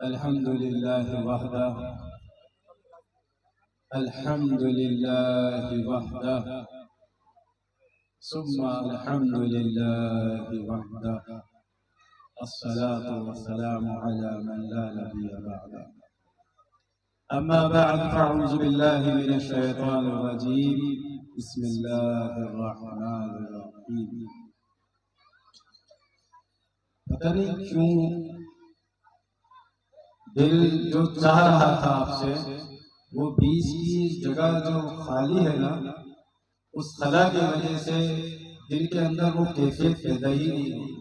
الحمد لله وحده الحمد لله وحده ثم الحمد لله وحده الصلاة والسلام على من لا نبي بعده أما بعد فأعوذ بالله من الشيطان الرجيم بسم الله الرحمن الرحيم پتہ نہیں کیوں دل جو چاہ رہا تھا آپ سے وہ 20 کی جگہ جو خالی ہے نا اس خلا کی وجہ سے دل کے اندر وہ کیفیت پیدا ہی نہیں ہوئی۔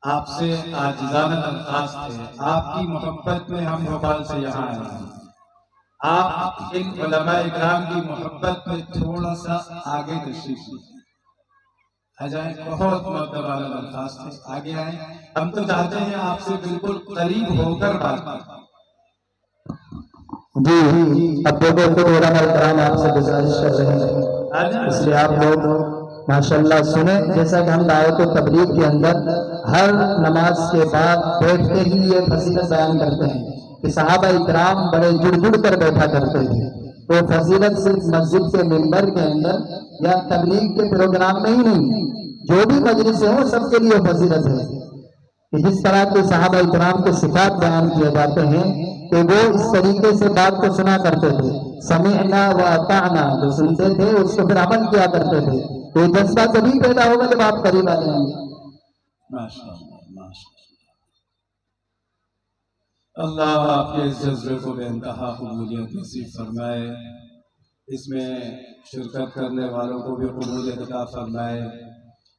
آپ سے عاجزانہ درخواست ہے، آپ کی محبت میں ہم بھوپال سے یہاں آئے ہیں، آپ ان علماء اکرام کی محبت میں تھوڑا سا آگے تشریف لیں آ جائیں، بہت معتبر درخواست ہے، آگے آئیں۔ ہم تو چاہتے ہیں آپ سے بالکل قریب ہو کر بات کریں۔ جی اب دیکھو خود علماء کرام آپ سے گزارش کر رہے ہیں، اس لیے آپ لوگ ماشاءاللہ سنیں۔ جیسا کہ ہم دعوت و تبلیغ کے اندر ہر نماز کے بعد بیٹھتے ہی یہ فضیلت بیان کرتے ہیں کہ صحابہ اکرام بڑے جڑ جڑ کر بیٹھا کرتے تھے۔ وہ فضیلت صرف مسجد کے منبر کے اندر یا تبلیغ کے پروگرام میں ہی نہیں، جو بھی مجلس ہے وہ سب کے لیے فضیلت ہے کہ جس طرح کے صحابہ اکرام کے صفات بیان کیے جاتے ہیں کہ وہ اس طریقے سے بات کو سنا کرتے تھے، سمعنا و اطعنا، جو سنتے تھے اس کو پھر عمل کیا کرتے تھے۔ تو یہ جذبہ تبھی پیدا ہوگا جب آپ قریب آ جائیں گے۔ ماشاءاللہ ماشاءاللہ، اللہ آپ کے اس جذبے کو بے انتہا قبولیت نصیب فرمائے، اس میں شرکت کرنے والوں کو بھی قبولیت عطا فرمائے،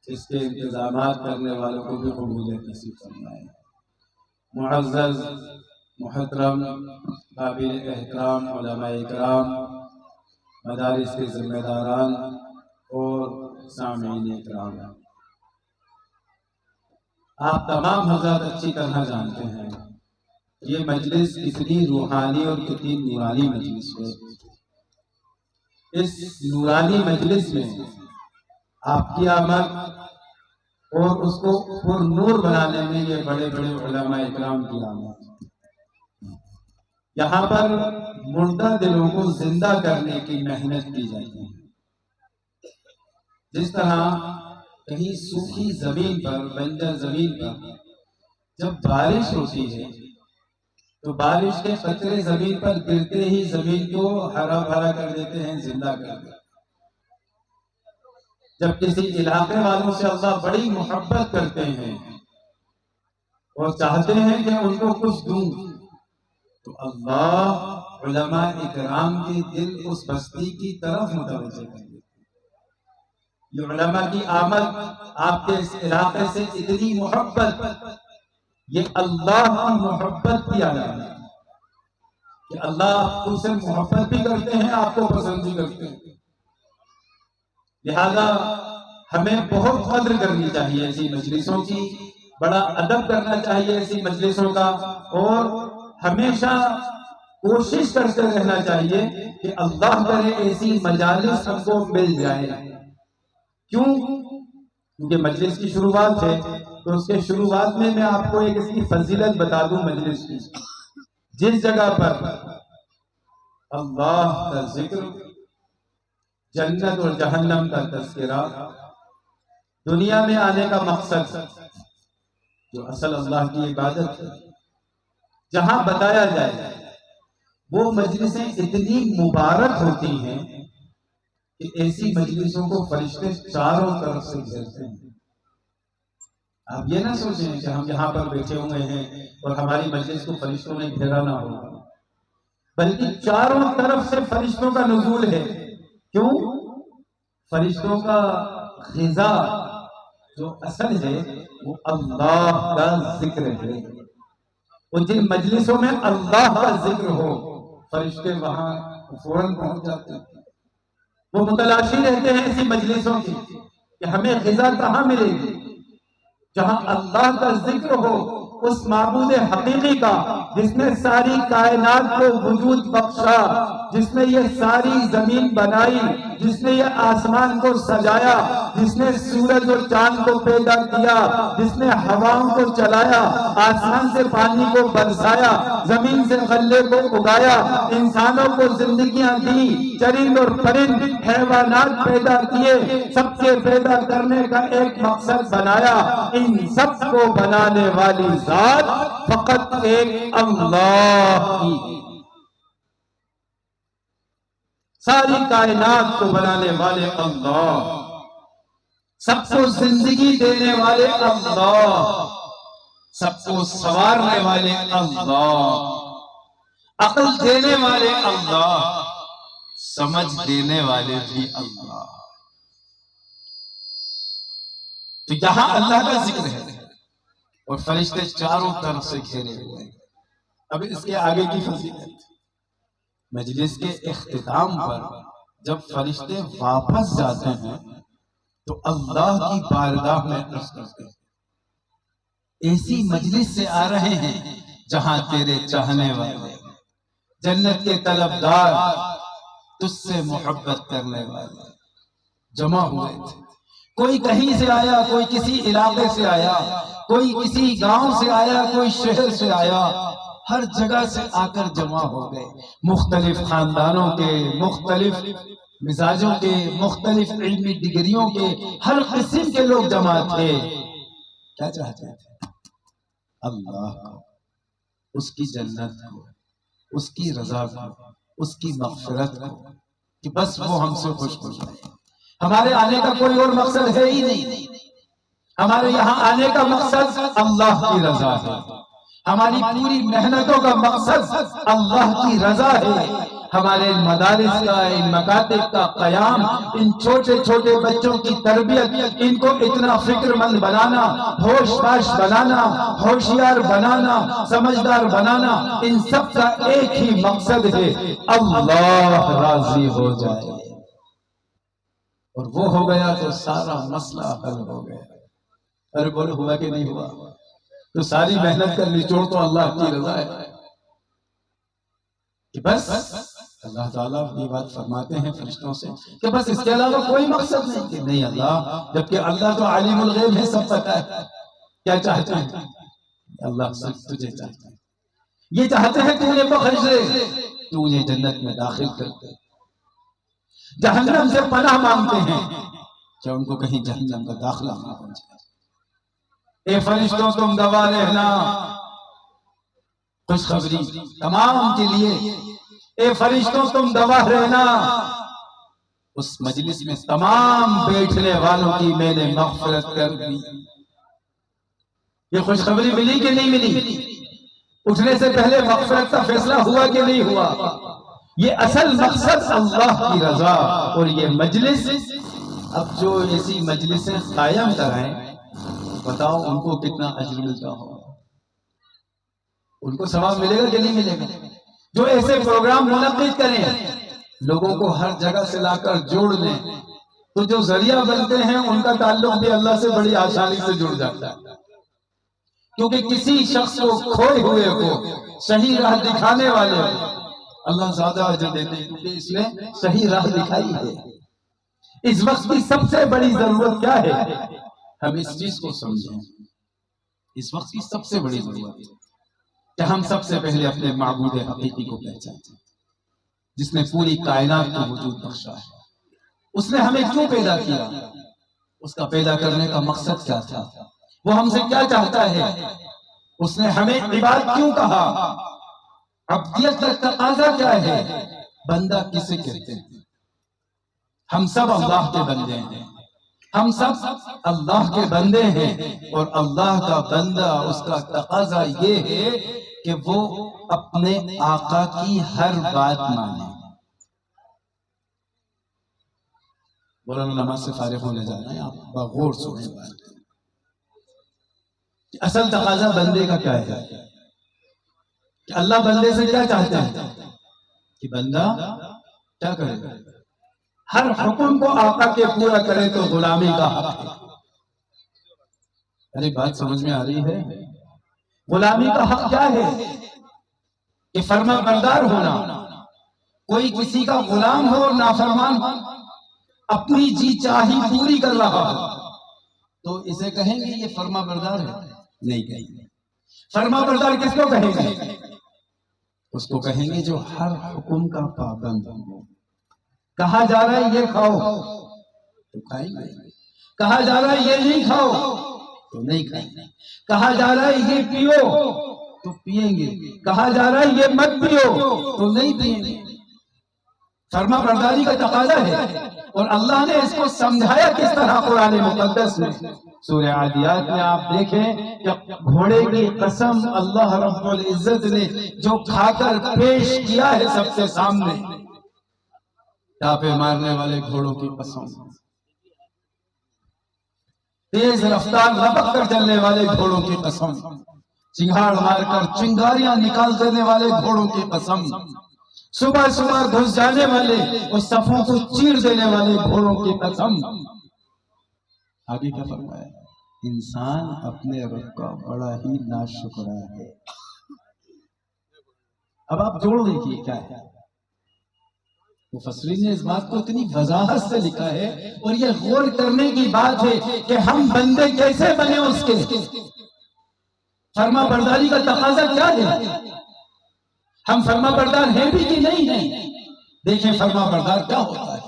اس کے انتظامات کرنے والوں کو بھی قبولیت نصیب فرمائے۔ معزز محترم قابل احترام علماء اکرام، مدارس کے ذمہ داران اور سامعین اکرام، آپ تمام حضرات اچھی طرح جانتے ہیں یہ مجلس کتنی روحانی اور کتنی نورانی مجلس ہے۔ اس نورانی مجلس میں آپ کی آمد اور اس کو پر نور بنانے میں یہ بڑے بڑے علماء اکرام کی آمد، یہاں پر مردہ دلوں کو زندہ کرنے کی محنت کی جاتی ہے۔ جس طرح کہیں سوکھی زمین پر، بنجر زمین پر جب بارش ہوتی ہے تو بارش کے قطرے زمین پر گرتے ہی زمین کو ہرا بھرا کر دیتے ہیں، زندہ کر دیتے ہیں۔ جب کسی علاقے والوں سے اللہ بڑی محبت کرتے ہیں اور چاہتے ہیں کہ ان کو کچھ دوں تو اللہ علماء اکرام کے دل اس بستی کی طرف متوجہ کر دیتے ہیں۔ یہ علماء کی آمد، آپ کے اس علاقے سے اتنی محبت، یہ اللہ کی محبت کی علامت ہے کہ اللہ آپ سے محبت بھی کرتے ہیں، آپ کو پسند بھی کرتے ہیں۔ لہذا ہمیں بہت قدر کرنی چاہیے ایسی مجلسوں کی، بڑا ادب کرنا چاہیے ایسی مجلسوں کا، اور ہمیشہ کوشش کرتے رہنا چاہیے کہ اللہ کرے ایسی مجالس ہم کو مل جائے۔ کیوں؟ کیونکہ مجلس کی شروعات ہے تو اس کے شروعات میں آپ کو ایک اس کی فضیلت بتا دوں مجلس کی۔ جس جگہ پر اللہ کا ذکر، جنت اور جہنم کا تذکرہ، دنیا میں آنے کا مقصد جو اصل اللہ کی عبادت ہے، جہاں بتایا جائے وہ مجلسیں اتنی مبارک ہوتی ہیں کہ ایسی مجلسوں کو فرشتے چاروں طرف سے گھیرتے ہیں۔ آپ یہ نہ سوچیں کہ ہم یہاں پر بیٹھے ہوئے ہیں اور ہماری مجلس کو فرشتوں نے گھیرا نہ ہوگا، بلکہ چاروں طرف سے فرشتوں کا نزول ہے۔ کیوں؟ فرشتوں کا غذا جو اصل ہے وہ اللہ کا ذکر ہے، اور جن مجلسوں میں اللہ کا ذکر ہو فرشتے وہاں فوراً پہنچ جاتے ہیں۔ وہ متلاشی رہتے ہیں ایسی مجلسوں کی کہ ہمیں غذا کہاں ملے گی؟ جہاں اللہ کا ذکر ہو، اس معبود حقیقی کا جس نے ساری کائنات کو وجود بخشا، جس نے یہ ساری زمین بنائی، جس نے یہ آسمان کو سجایا، جس نے سورج اور چاند کو پیدا کیا، جس نے ہواؤں کو چلایا، آسمان سے پانی کو برسایا، زمین سے غلے کو اگایا، انسانوں کو زندگیاں دی، چرند اور پرند حیوانات پیدا کیے، سب کے پیدا کرنے کا ایک مقصد بنایا۔ ان سب کو بنانے والی ذات فقط ایک اللہ کی، ساری کائنات کو بنانے والے اللہ، سب کو زندگی دینے والے اللہ، سب کو سنوارنے والے اللہ، عقل دینے والے اللہ، سمجھ دینے والے بھی اللہ۔ تو یہاں اللہ کا ذکر ہے اور فرشتے چاروں طرف سے گھیرے ہوئے ہیں۔ اب اس کے آگے کی فضیلت، مجلس کے اختتام پر جب فرشتے واپس جاتے ہیں تو اللہ کی بارگاہ میں عرض کرتے ہیں، ایسی مجلس سے آ رہے ہیں جہاں تیرے چاہنے والے، جنت کے طلبگار، تجھ سے محبت کرنے والے جمع ہوئے تھے۔ کوئی کہیں سے آیا، کوئی کسی علاقے سے آیا، کوئی کسی گاؤں سے آیا، کوئی شہر سے آیا، ہر جگہ سے آ کر جمع ہو گئے۔ مختلف خاندانوں کے، مختلف مزاجوں کے، مختلف علمی ڈگریوں کے، ہر قسم کے لوگ جمع تھے۔ کیا چاہتے تھے؟ اللہ کو، اس کی جنت کو، اس کی رضا کو، اس کی مغفرت کو، کہ بس وہ ہم سے خوش ہو جائے۔ ہمارے آنے کا کوئی اور مقصد ہے ہی نہیں۔ ہمارے یہاں آنے کا مقصد اللہ کی رضا ہے، ہماری پوری محنتوں کا مقصد اللہ کی رضا ہے۔ ہمارے مدارس کا، ان مکاتب کا قیام، ان چھوٹے چھوٹے بچوں کی تربیت، ان کو اتنا فکر مند بنانا، ہوش باش بنانا، ہوشیار بنانا، سمجھدار بنانا، ان سب کا ایک ہی مقصد ہے، اللہ راضی ہو جائے۔ اور وہ ہو گیا تو سارا مسئلہ حل ہو گیا۔ ارے بولو ہوا کہ نہیں ہوا؟ تو ساری محنت کا نچوڑ تو اللہ کی رضا ہے کہ بس اللہ تعالیٰ یہ بات فرماتے ہیں فرشتوں سے کہ بس اس کے علاوہ کوئی مقصد نہیں، کہ نہیں اللہ، جبکہ اللہ تو عالم الغیب ہے، سب پتہ ہے کیا چاہتے ہیں۔ اللہ صرف تجھے چاہتے ہیں، یہ چاہتے ہیں تو انہیں بخش دے، تو انہیں جنت میں داخل کر دے۔ جہنم سے پناہ مانگتے ہیں کہ ان کو کہیں جہنم کا داخلہ نہ ہو جائے۔ اے فرشتوں تم گواہ رہنا، خوشخبری تمام کے لیے، اے فرشتوں تم گواہ رہنا، اس مجلس میں تمام بیٹھنے والوں کی میں نے مغفرت کر دی۔ یہ خوشخبری ملی کہ نہیں ملی؟ اٹھنے سے پہلے مغفرت کا فیصلہ ہوا کہ نہیں ہوا؟ یہ اصل مقصد اللہ کی رضا۔ اور یہ مجلس، اب جو ایسی مجلسیں قائم کرائیں، بتاؤ ان کو کتنا اجر ملتا ہوگا؟ ان کو ثواب ملے گا کہ نہیں ملے گا؟ جو ایسے پروگرام منعقد کریں، لوگوں کو ہر جگہ سے لا کر جوڑ لیں، تو جو ذریعہ بنتے ہیں ان کا تعلق بھی اللہ سے بڑی آسانی سے جڑ جاتا ہے۔ کیونکہ کسی شخص کو، کھوئے ہوئے کو، صحیح راہ دکھانے والے کو اللہ زیادہ اجر دیتے ہیں، کیونکہ اس نے صحیح راہ دکھائی ہے۔ اس وقت کی سب سے بڑی ضرورت کیا ہے؟ ہم اس چیز کو سمجھیں۔ اس وقت کی سب سے بڑی ضرورت ہے کہ ہم سب سے پہلے اپنے معبود حقیقی کو پہچانیں، جس نے پوری کائنات کو وجود بخشا ہے۔ اس نے ہمیں کیوں پیدا کیا؟ اس کا پیدا کرنے کا مقصد کیا تھا؟ وہ ہم سے کیا چاہتا ہے؟ اس نے ہمیں عباد کیوں کہا؟ عبدیت کا تقاضا کیا ہے؟ بندہ کسے کہتے ہیں؟ ہم سب اللہ کے بندے ہیں، ہم سب اللہ کے بندے ہیں، اور اللہ کا بندہ، اس کا تقاضا یہ ہے کہ وہ اپنے آقا کی ہر بات مانے۔ مولانا نماز سے فارغ ہونے جا رہے ہیں، آپ بغور سنیں بات۔ اصل تقاضا بندے کا کیا ہے؟ کہ اللہ بندے سے کیا چاہتے ہیں؟ کہ بندہ کیا کرے؟ ہر حکم کو آقا کے پورا کرے تو غلامی کا حق ہے۔ ارے بات سمجھ میں آ رہی ہے؟ غلامی کا حق کیا ہے؟ کہ فرما بردار ہونا۔ کوئی کسی کا غلام ہو اور نافرمان ہو، اپنی جی چاہی پوری کر رہا ہو تو اسے کہیں گے یہ فرما بردار ہے؟ نہیں کہیں گے۔ فرما بردار کس کو کہیں گے؟ اس کو کہیں گے جو ہر حکم کا پابند ہو۔ کہا جا رہا ہے یہ کھاؤ تو کھائیں گے، کہا جا رہا ہے یہ نہیں کھاؤ تو نہیں کھائیں گے، کہا جا رہا ہے یہ پیو تو پیئیں گے، کہا جا رہا ہے یہ مت پیو تو نہیں پیئیں گے۔ فرما برداری کا تقاضا ہے، اور اللہ نے اس کو سمجھایا کس طرح قرآن مقدس میں۔ سورہ عادیات میں آپ دیکھیں کہ گھوڑے کی قسم اللہ رب العزت نے جو کھا کر پیش کیا ہے سب سے سامنے، ٹاپے مارنے والے گھوڑوں کی قسم، تیز رفتار لپک کر چلنے والے گھوڑوں کی قسم، چنگاڑ مار کر چنگاریاں نکال دینے والے گھوڑوں کی قسم، صبح صبح گھس جانے والے اور صفوں کو چیر دینے والے گھوڑوں کی قسم۔ آگے کیا فرمایا؟ انسان اپنے رب کا بڑا ہی ناشکرا ہے۔ اب آپ جوڑ دیکھیے کیا ہے، مفسرین نے اس بات کو اتنی وضاحت سے لکھا ہے، اور یہ غور کرنے کی بات ہے کہ ہم بندے کیسے بنے اس کے۔ فرما برداری کا تقاضا کیا ہے؟ ہم فرما بردار ہیں بھی کہ نہیں ہیں؟ دیکھیں فرما بردار کیا ہوتا ہے۔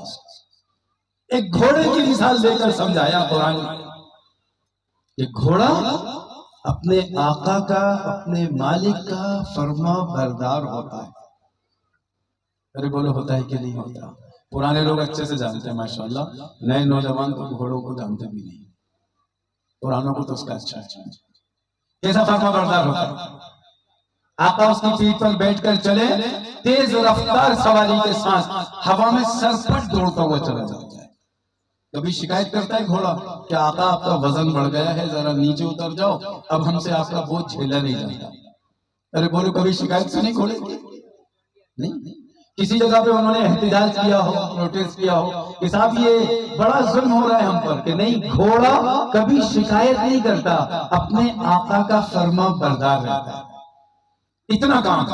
ایک گھوڑے کی مثال دے کر سمجھایا قرآن کہ گھوڑا اپنے آقا کا، اپنے مالک کا فرما بردار ہوتا ہے۔ ارے بولو ہوتا ہے کہ نہیں ہوتا؟ پرانے لوگ اچھے سے جانتے ہیں ماشاءاللہ، نئے نوجوان تو گھوڑوں کو جانتے بھی نہیں، پرانوں کو تو اس کا اچھا کیسا فرما بردار ہوتا ہے۔ آقا اس کی پیٹھ پر بیٹھ کر چلے، تیز رفتار سواری کے ساتھ ہوا میں سرپٹ دوڑتا ہوا چلا جاتا ہے۔ کبھی شکایت کرتا ہے گھوڑا کہ آقا آپ کا وزن بڑھ گیا ہے، ذرا نیچے اتر جاؤ، اب ہم سے آپ کا بوجھ جھیلا نہیں جاتا؟ ارے بولو کبھی شکایت سنی گھوڑے کی؟ نہیں۔ کسی جگہ پہ انہوں نے احتجاج کیا ہو، نوٹس کیا ہو کہ صاحب یہ بڑا ظلم ہو رہا ہے ہم پر، کہ نہیں، گھوڑا کبھی شکایت نہیں کرتا، اپنے آقا کا فرما بردار رہتا ہے۔ اتنا کام۔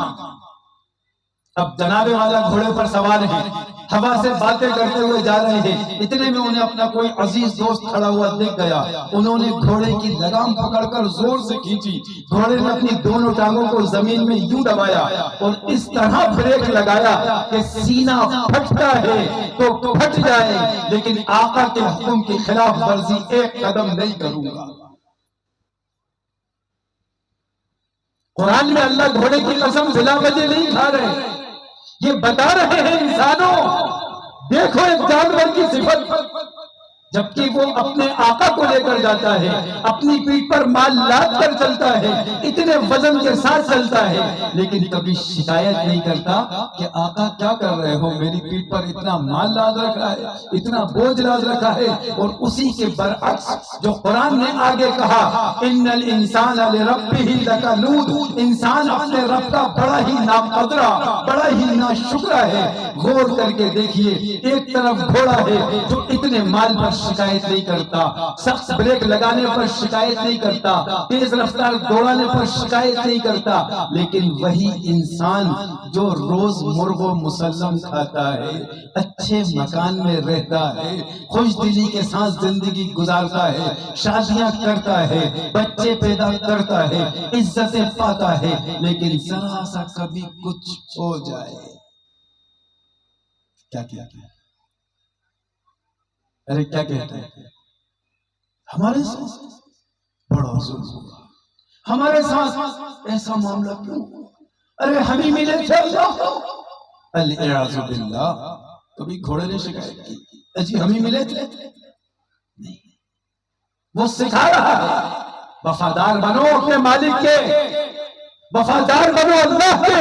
اب جناب والا گھوڑے پر سوار ہیں، ہوا سے باتیں کرتے ہوئے جا رہے ہیں، اتنے میں انہیں اپنا کوئی عزیز دوست کھڑا ہوا دیکھ گیا، انہوں نے گھوڑے کی لگام پکڑ کر زور سے کھینچی، گھوڑے نے اپنی دونوں ٹانگوں کو زمین میں یوں دبایا اور اس طرح بریک لگایا کہ سینہ پھٹتا ہے تو پھٹ جائے لیکن آقا کے حکم کی خلاف ورزی ایک قدم نہیں کروں گا۔ قرآن میں اللہ گھوڑے کی قسم بلا وجہ نہیں کھا رہے، یہ بتا رہے ہیں انسانوں دیکھو ایک جانور کی صفت، جبکہ وہ اپنے آقا کو لے کر جاتا ہے، اپنی پیٹھ پر مال لاد کر چلتا ہے، اتنے وزن کے ساتھ چلتا ہے، لیکن کبھی شکایت نہیں کرتا کہ آقا کیا کر رہے ہو، میری پیٹھ پر اتنا مال لاد رکھا ہے، اتنا بوجھ لاد رکھا ہے۔ اور اسی کے برعکس جو قرآن نے آگے کہا، ان الانسان لربہ لکنود، انسان اپنے رب کا بڑا ہی ناقدرہ، بڑا ہی ناشکرا ہے۔ غور کر کے دیکھیے، ایک طرف گھوڑا ہے جو اتنے مال پر شکایت نہیں کرتا، سخت بریک لگانے پر شکایت نہیں کرتا، تیز رفتار دوڑانے پر شکایت نہیں کرتا، لیکن وہی انسان جو روز مرغ و مسلم کھاتا ہے، اچھے مکان میں رہتا ہے، خوش دلی کے ساتھ زندگی گزارتا ہے، شادیاں کرتا ہے، بچے پیدا کرتا ہے، عزتیں پاتا ہے، لیکن ذرا سا کبھی کچھ ہو جائے کیا کیا ارے کیا کہتے ہیں ہمارے ساتھ بڑا ظلم ہوا، ہمارے ساتھ ایسا معاملہ کیوں؟ ارے ہم ہی ملے تھے الیاذ باللہ۔ کبھی گھوڑے نے شکایت کی اجی ہم ہی ملے تھے؟ نہیں، وہ سکھا رہا ہے وفادار بنو اپنے مالک کے، وفادار بنو اللہ کے،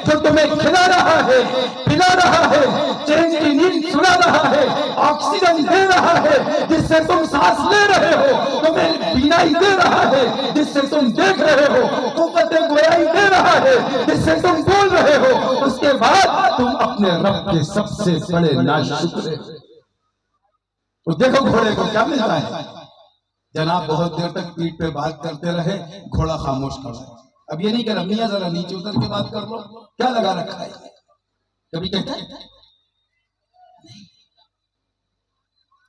جو تمہیں کھلا رہا ہے، پلا رہا ہے، چین کی نیند سنا رہا ہے، آکسیجن دے رہا ہے جس سے تم سانس لے رہے ہو، تمہیں بینائی دے رہا ہے جس سے تم دیکھ رہے ہو، قوت گویائی دے رہا ہے جس سے تم بول رہے ہو، اس کے بعد تم اپنے رب کے سب سے بڑے ناشکر ہو۔ تو دیکھو گھوڑے کو کیا ملتا ہے، جناب بہت دیر تک پیٹھ پہ بات کرتے رہے، گھوڑا خاموش کھڑا ہے۔ اب یہ نہیں کہ رمیہ ذرا نیچے اتر کے بات کر لو، کیا لگا رکھا ہے، کبھی کہتا ہے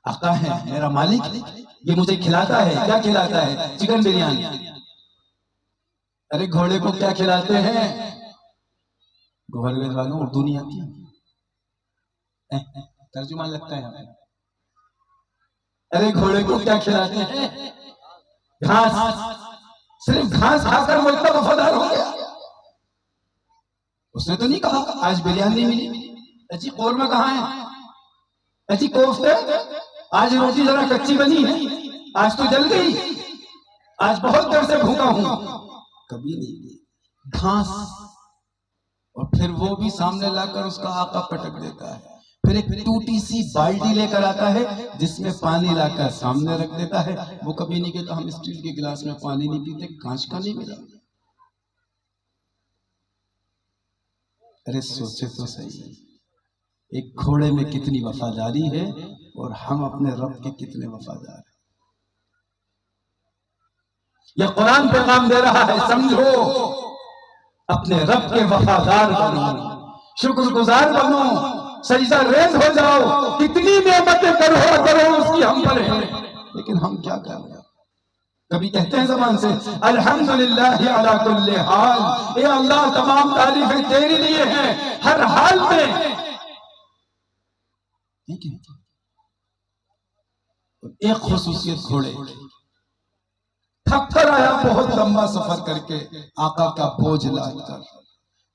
آقا ہے میرا مالک، یہ مجھے کھلاتا ہے. کیا کھلاتا ہے؟ چکن بریانی. ارے گھوڑے کو کیا کھلاتے ہیں؟ گوھر والوں اردو نہیں آتی، ترجمان لگتا ہے. ارے گھوڑے کو کیا کھلاتے ہیں؟ گھاس. صرف گھاس کھا کر وہ اتنا وفادار ہو گیا. اس نے تو نہیں کہا آج بریانی ملی، اچھی قورمہ کہاں ہے، اچھی کوفتے، آج روٹی ذرا کچی بنی ہے، آج تو جل گئی، آج بہت دیر سے بھوکا ہوں. کبھی نہیں. گھاس. اور پھر وہ بھی سامنے لا کر اس کا آقا پٹک دیتا ہے. پھر ایک ٹوٹی سی بالٹی لے کر آتا ہے جس میں پانی لا کر سامنے رکھ دیتا ہے. وہ کبھی نہیں کہتا ہم اسٹیل کے گلاس میں پانی نہیں پیتے، کانچ کا نہیں ملا. ارے سوچے تو صحیح، ایک گھوڑے میں کتنی وفاداری ہے اور ہم اپنے رب کے کتنے وفادار ہیں. یہ قرآن پیغام دے رہا ہے، سمجھو اپنے رب کے وفادار بنو، شکر گزار بنو، سجدہ ریز ہو جاؤ. کتنی نعمتیں کرو اس کی ہم پر ہیں، لیکن ہم کیا کر رہے ہیں؟ کبھی کہتے ہیں زبان سے الحمدللہ علی کل حال، اے اللہ تمام تعریفیں تیرے لیے ہیں ہر حال میں. ایک خصوصیت گھوڑے، تھک کر آیا بہت لمبا سفر کر کے آقا کا بوجھ لاد کر،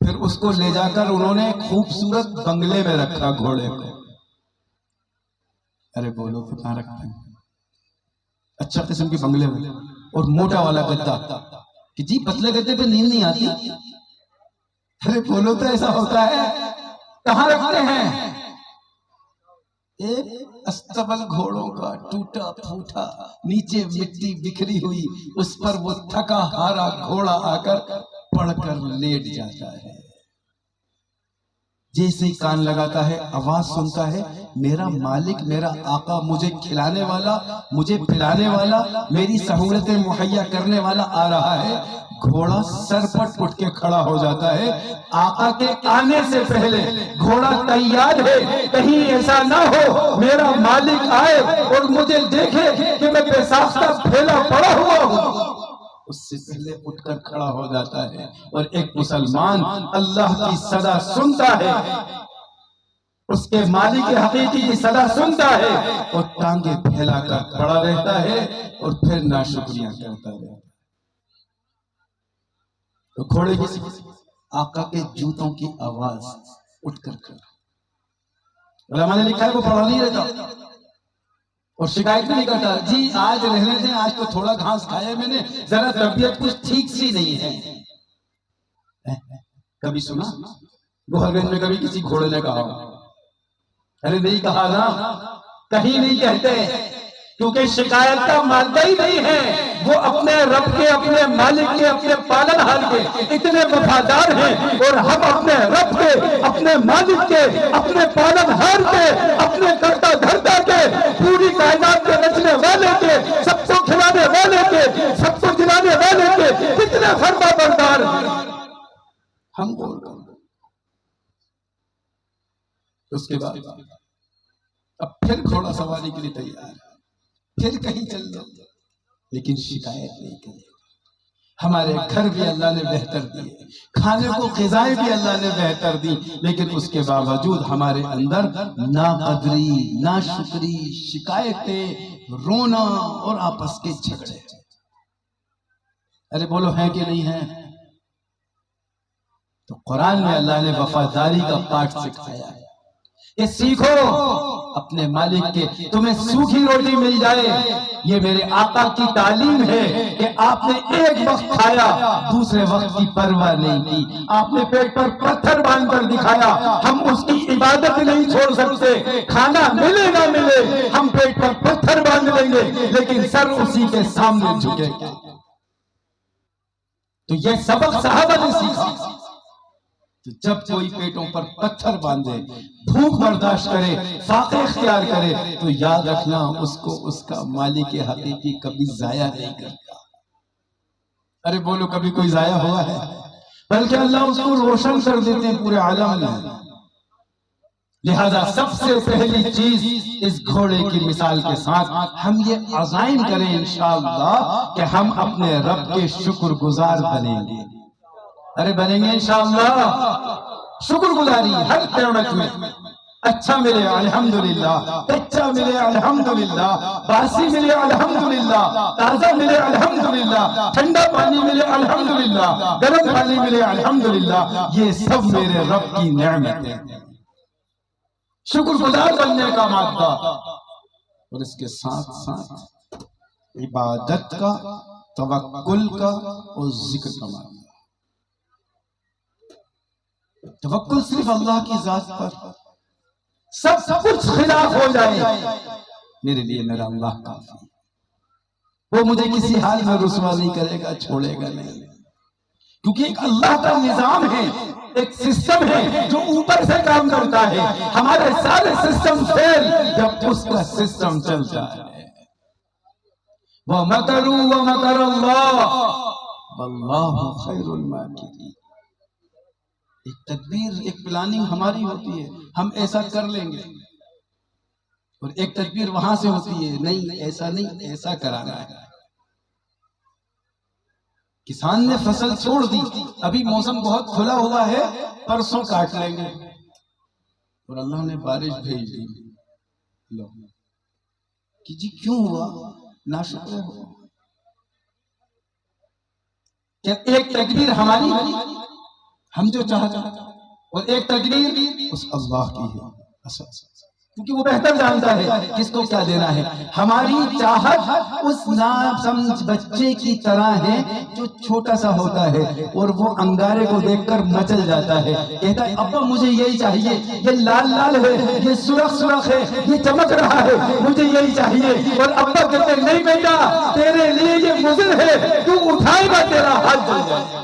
پھر اس کو لے جا کر انہوں نے خوبصورت بنگلے میں رکھا گھوڑے کو. ارے بولو تو کہاں رکھتے ہیں؟ اچھا قسم کے بنگلے میں، اور موٹا والا گدا کہ جی پتلے گدے پہ نیند نہیں آتی. ارے بولو تو ایسا ہوتا ہے؟ کہاں رکھتے ہیں؟ ایک استبل گھوڑوں کا ٹوٹا پھوٹا، نیچے مٹی بکھری ہوئی، اس پر وہ تھکا ہارا گھوڑا آ کر پڑھ کر لیٹ جاتا ہے. جیسے ہی کان لگاتا ہے آواز سنتا ہے میرا مالک، میرا آقا، مجھے کھلانے والا، مجھے پلانے والا، میری سہولتیں مہیا کرنے والا آ رہا ہے. گھوڑا سر پر اٹھ کے کھڑا ہو جاتا ہے. آقا کے آنے سے پہلے گھوڑا تیار ہے، کہیں ایسا نہ ہو میرا مالک آئے اور مجھے دیکھے کہ میں بے ساختہ پھیلا پڑا ہوا ہوں. اس سے پہلے اٹھ کر کھڑا ہو جاتا ہے. اور ایک مسلمان اللہ کی صدا سنتا ہے، اس کے مالک حقیقی کی صدا سنتا ہے اور ٹانگیں پھیلا کر کھڑا رہتا ہے اور پھر ناشکریاں کرتا رہتا ہے. تو گھوڑے کی آقا کے جوتوں کی آواز اٹھ کر کھڑا. علماء نے لکھا ہے وہ پڑھا نہیں رہتا اور شکایت بھی نہیں کرتا، جی آج رہنے دیں، آج تو تھوڑا گھاس کھایا میں نے، ذرا طبیعت کچھ ٹھیک سی نہیں ہے. کبھی سنا گوہرگنج میں کبھی کسی گھوڑے نے کہا؟ ارے نہیں کہا نا، کہیں نہیں کہتے، کیونکہ شکایت کا مادہ ہی نہیں ہے. وہ اپنے رب کے، اپنے مالک کے، اپنے پالن ہار کے اتنے وفادار ہیں، اور ہم اپنے رب کے، اپنے مالک کے، اپنے پالن ہار کے، اپنے کرتا دھرتا کے، پوری کائنات کے رچنے والے کے، سب کو کھلانے والے کے، سب کو جلانے والے کے کتنے فرما بردار ہم بول رہے ہیں. اس کے بعد اب پھر گھوڑا سواری کے لیے تیار ہے، پھر کہیں چل دو، لیکن شکایت نہیں کرے. ہمارے گھر بھی اللہ نے بہتر دیے، کھانے کو غذائیں بھی اللہ نے بہتر دی، لیکن اس کے باوجود ہمارے اندر ناقدری، ناشکری، شکایتیں، رونا اور آپس کے جھگڑے. ارے بولو ہیں کہ نہیں ہیں؟ تو قرآن میں اللہ نے وفاداری کا پاٹ سکھایا ہے کہ سیکھو اپنے مالک کے، تمہیں سوکھی روٹی مل جائے، یہ میرے آقا کی تعلیم ہے کہ آپ نے ایک وقت کھایا، دوسرے وقت کی پرواہ نہیں کی. آپ نے پیٹ پر پتھر باندھ کر دکھایا، ہم اس کی عبادت نہیں چھوڑ سکتے. کھانا ملے نہ ملے ہم پیٹ پر پتھر باندھ لیں گے، لیکن سر اسی کے سامنے جھکے گا. تو یہ سبق صحابہ نے سیکھا. تو جب کوئی پیٹوں پر پتھر باندھے، بھوک برداشت کرے، فاقے اختیار کرے، تو یاد رکھنا اس کو اس کا مالک حقیقی کبھی ضائع نہیں کرتا. ارے بولو کبھی کوئی ضائع ہوا ہے؟ بلکہ اللہ اس کو روشن کر دیتے ہیں پورے عالم میں. لہذا سب سے پہلی چیز اس گھوڑے کی مثال کے ساتھ ہم یہ عزائم کریں انشاءاللہ کہ ہم اپنے رب کے شکر گزار بنیں گے. ارے بنیں گے انشاءاللہ. شکر گزاری ہر نعمت میں اچھا ملے الحمدللہ، کچا ملے الحمدللہ، باسی ملے الحمدللہ، تازہ ملے الحمدللہ، ٹھنڈا پانی ملے الحمدللہ، گرم پانی ملے الحمدللہ. یہ سب میرے رب کی نعمت ہے. شکر گزار بننے کا مادہ اور اس کے ساتھ ساتھ عبادت کا، توکل کا اور ذکر کا مادہ. توکل صرف اللہ کی ذات پر، سب کچھ خلاف ہو جائے میرے لیے میرا اللہ کافی ہے. وہ مجھے کسی حال میں رسوا نہیں کرے گا، چھوڑے گا نہیں، کیونکہ ایک اللہ کا نظام ہے، ایک سسٹم ہے جو اوپر سے کام کرتا ہے. ہمارے سارے سسٹم فیل جب اس کا سسٹم چلتا ہے. وَمَكَرُوا وَمَكَرَ اللَّهُ وَاللَّهُ خَيْرُ الْمَاكِرِينَ. ایک تدبیر، ایک پلاننگ ہماری ہوتی ہے، ہم ایسا کر لیں گے، اور ایک تدبیر وہاں سے ہوتی ہے، نہیں ایسا نہیں، ایسا کرانا ہے. کسان نے فصل چھوڑ دی، ابھی موسم بہت کھلا ہوا ہے، پرسوں کاٹ لیں گے، اور اللہ نے بارش بھیج دی. لو کہ جی کیوں ہوا؟ ناشکر ہو. کیا ایک تقدیر ہماری ہم جو چاہتے ہیں، اور ایک تقدیر اس اللہ کی ہے، کیونکہ وہ بہتر جانتا ہے کس کو کیا دینا ہے. ہماری چاہت اس ناسمجھ بچے کی طرح ہے جو چھوٹا سا ہوتا ہے اور وہ انگارے کو دیکھ کر مچل جاتا ہے، کہتا ہے ابا مجھے یہی چاہیے، یہ لال لال ہے، یہ سرخ سرخ ہے، یہ چمک رہا ہے، مجھے یہی چاہیے. اور ابا کہتے ہیں نہیں بیٹا، تیرے لیے یہ مضر ہے، تو اٹھائے گا تیرا ہاتھ جل جائے گا.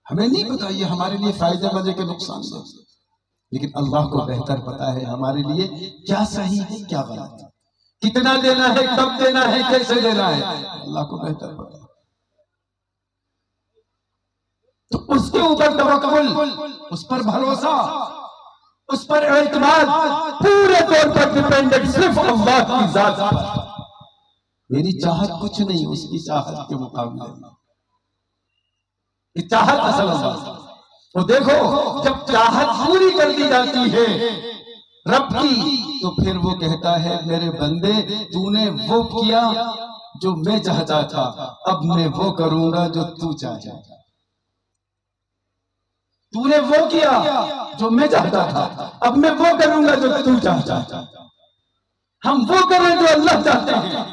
ہمیں نہیں پتا یہ ہمارے لیے فائدہ مند ہے کہ نقصان دہ، لیکن اللہ کو بہتر پتا ہے ہمارے لیے کیا صحیح ہے کیا غلط ہے، کتنا دینا ہے، کب دینا ہے، کیسے دینا ہے، اللہ کو بہتر پتا ہے. تو اس کے اوپر توکل، اس پر بھروسہ، اس پر اعتماد، پورے طور پر ڈیپینڈنٹ صرف اللہ کی ذات پر. میری چاہت کچھ نہیں اس کی چاہت کے مقابلے میں. چاہت اصل اللہ. تو دیکھو جب چاہت پوری کر دی جاتی ہے رب کی، تو پھر وہ کہتا ہے میرے بندے تو نے وہ کیا جو میں چاہتا تھا، اب میں وہ کروں گا جو تو چاہتا تھا. تو نے وہ کیا جو میں چاہتا تھا، اب میں وہ کروں گا جو تو چاہتا تھا. ہم وہ کریں جو اللہ چاہتے ہیں،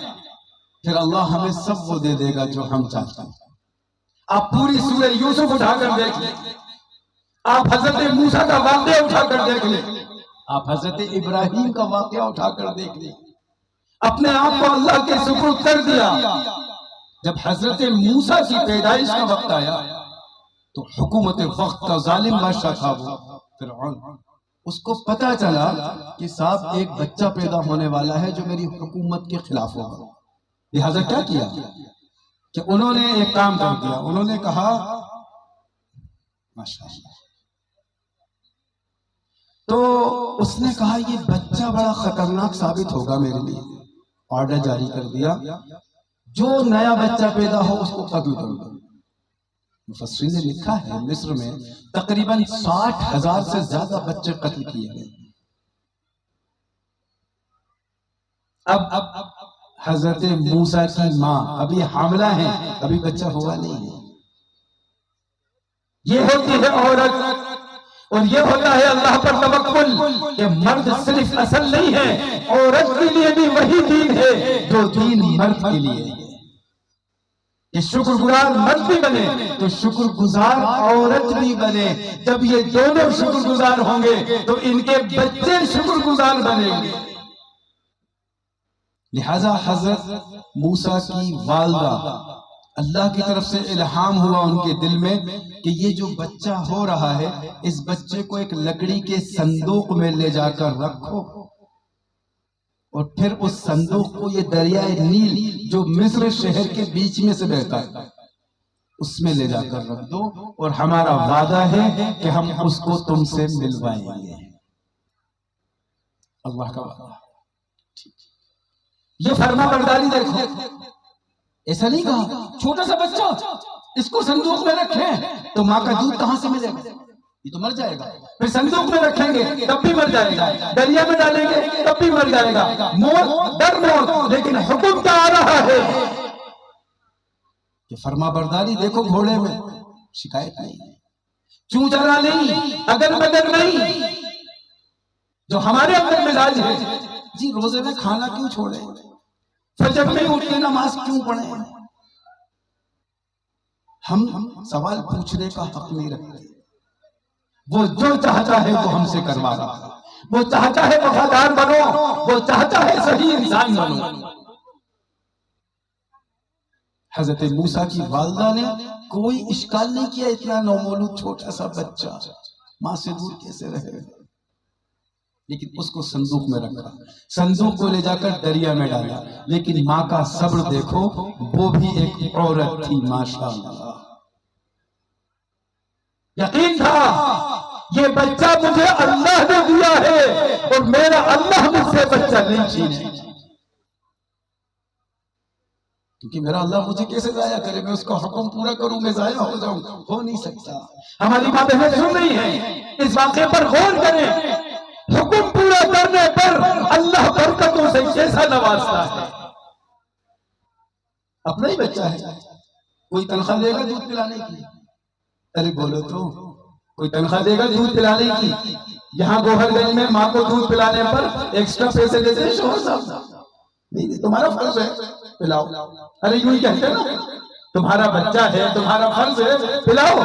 پھر اللہ ہمیں سب وہ دے دے گا جو ہم چاہتے ہیں. آپ پوری سورہ یوسف اٹھا کر دیکھ لیں، آپ حضرت موسیٰ کا واقعہ اٹھا کر دیکھ لیں، آپ حضرت ابراہیم کا واقعہ اٹھا کر دیکھ لیں. اپنے آپ کو اللہ کے سپرد کر دیا. جب حضرت موسیٰ کی پیدائش کا وقت آیا تو حکومت وقت کا ظالم بادشاہ تھا وہ فرعون. اس کو پتا چلا کہ صاحب ایک بچہ پیدا ہونے والا ہے جو میری حکومت کے خلاف ہوگا. لہذا کیا کیا کہ انہوں نے ایک کام کر دیا. انہوں نے کہا ماشاءاللہ، تو اس نے کہا یہ بچہ بڑا خطرناک ثابت ہوگا میرے لیے. آرڈر جاری کر دیا جو نیا بچہ پیدا ہو اس کو قتل کر دو. مفسرین نے لکھا ہے مصر میں تقریباً 60,000 سے زیادہ بچے قتل کیے گئے. اب حضرت موسیٰ کی ماں ابھی حاملہ ہیں، ابھی بچہ ہوا نہیں ہے. یہ ہوتی ہے عورت، اور یہ ہوتا ہے اللہ پر توکل کہ مرد صرف اصل نہیں ہے، عورت کے لیے بھی وہی دین ہے جو دین مرد کے لیے ہے. کہ شکر گزار مرد بھی بنے تو شکر گزار عورت بھی بنے. جب یہ دونوں شکر گزار ہوں گے تو ان کے بچے شکر گزار بنیں گے. لہذا حضرت موسیٰ کی والدہ، اللہ کی طرف سے الہام ہوا ان کے دل میں کہ یہ جو بچہ ہو رہا ہے اس بچے کو ایک لکڑی کے صندوق میں لے جا کر رکھو، اور پھر اس صندوق کو یہ دریائے نیل جو مصر شہر کے بیچ میں سے بہتا ہے اس میں لے جا کر رکھ دو، اور ہمارا وعدہ ہے کہ ہم اس کو تم سے ملوائیں گے۔ اللہ کا وعدہ۔ یہ فرما برداری دیکھو، ایسا نہیں کہا چھوٹا سا بچہ اس کو صندوق میں رکھیں تو ماں کا دودھ کہاں سے ملے گا، یہ تو مر جائے گا۔ پھر صندوق میں رکھیں گے تب بھی مر جائے گا، دریا میں ڈالیں گے تب بھی مر جائے گا، موت ڈر موت، لیکن حکم کیا آ رہا ہے کہ فرما برداری دیکھو، گھوڑے میں شکایت نہیں، چوں چرا نہیں، اگر مگر نہیں، جو ہمارے اندر مزاج ہے جی روزے میں کھانا کیوں چھوڑے، فجر میں اٹھ کے نماز کیوں پڑھیں، ہم سوال پوچھنے کا حق نہیں رکھتے۔ وہ جو چاہتا ہے وہ ہم سے کروا رہا ہے، وہ چاہتا ہے وفادار بنو، وہ چاہتا ہے صحیح انسان بنو۔ حضرت موسیٰ کی والدہ نے کوئی اشکال نہیں کیا، اتنا نومولود چھوٹا سا بچہ ماں سے دور کیسے رہے، لیکن اس کو صندوق میں رکھا، صندوق کو لے جا کر دریا میں ڈالا، لیکن ماں کا صبر دیکھو، وہ بھی ایک عورت تھی ماشاءاللہ۔ یقین تھا یہ بچہ مجھے اللہ نے دیا ہے اور میرا اللہ مجھ سے بچہ نہیں چھینے، کیونکہ میرا اللہ مجھے کیسے ضائع کرے، میں اس کا حکم پورا کروں میں ضائع ہو جاؤں، ہو نہیں سکتا۔ ہماری ماں بہنیں سن رہی ہیں، اس واقعے پر غور کریں، حکم پورا کرنے پر اللہ برکتوں سے کیسا نوازتا ہے۔ اپنا ہی بچہ ہے، کوئی تنخواہ دے گا دودھ پلانے کی؟ ارے بولو تو، کوئی تنخواہ دے گا دودھ پلانے کی؟ یہاں گوہر گنج میں ماں کو دودھ پلانے پر ایکسٹرا پیسے دیتے ہیں شوہر صاحب؟ نہیں، تمہارا فرض ہے پلاؤ، ارے یوں ہی کہتے ہیں نا، تمہارا بچہ ہے، تمہارا فرض ہے پلاؤ۔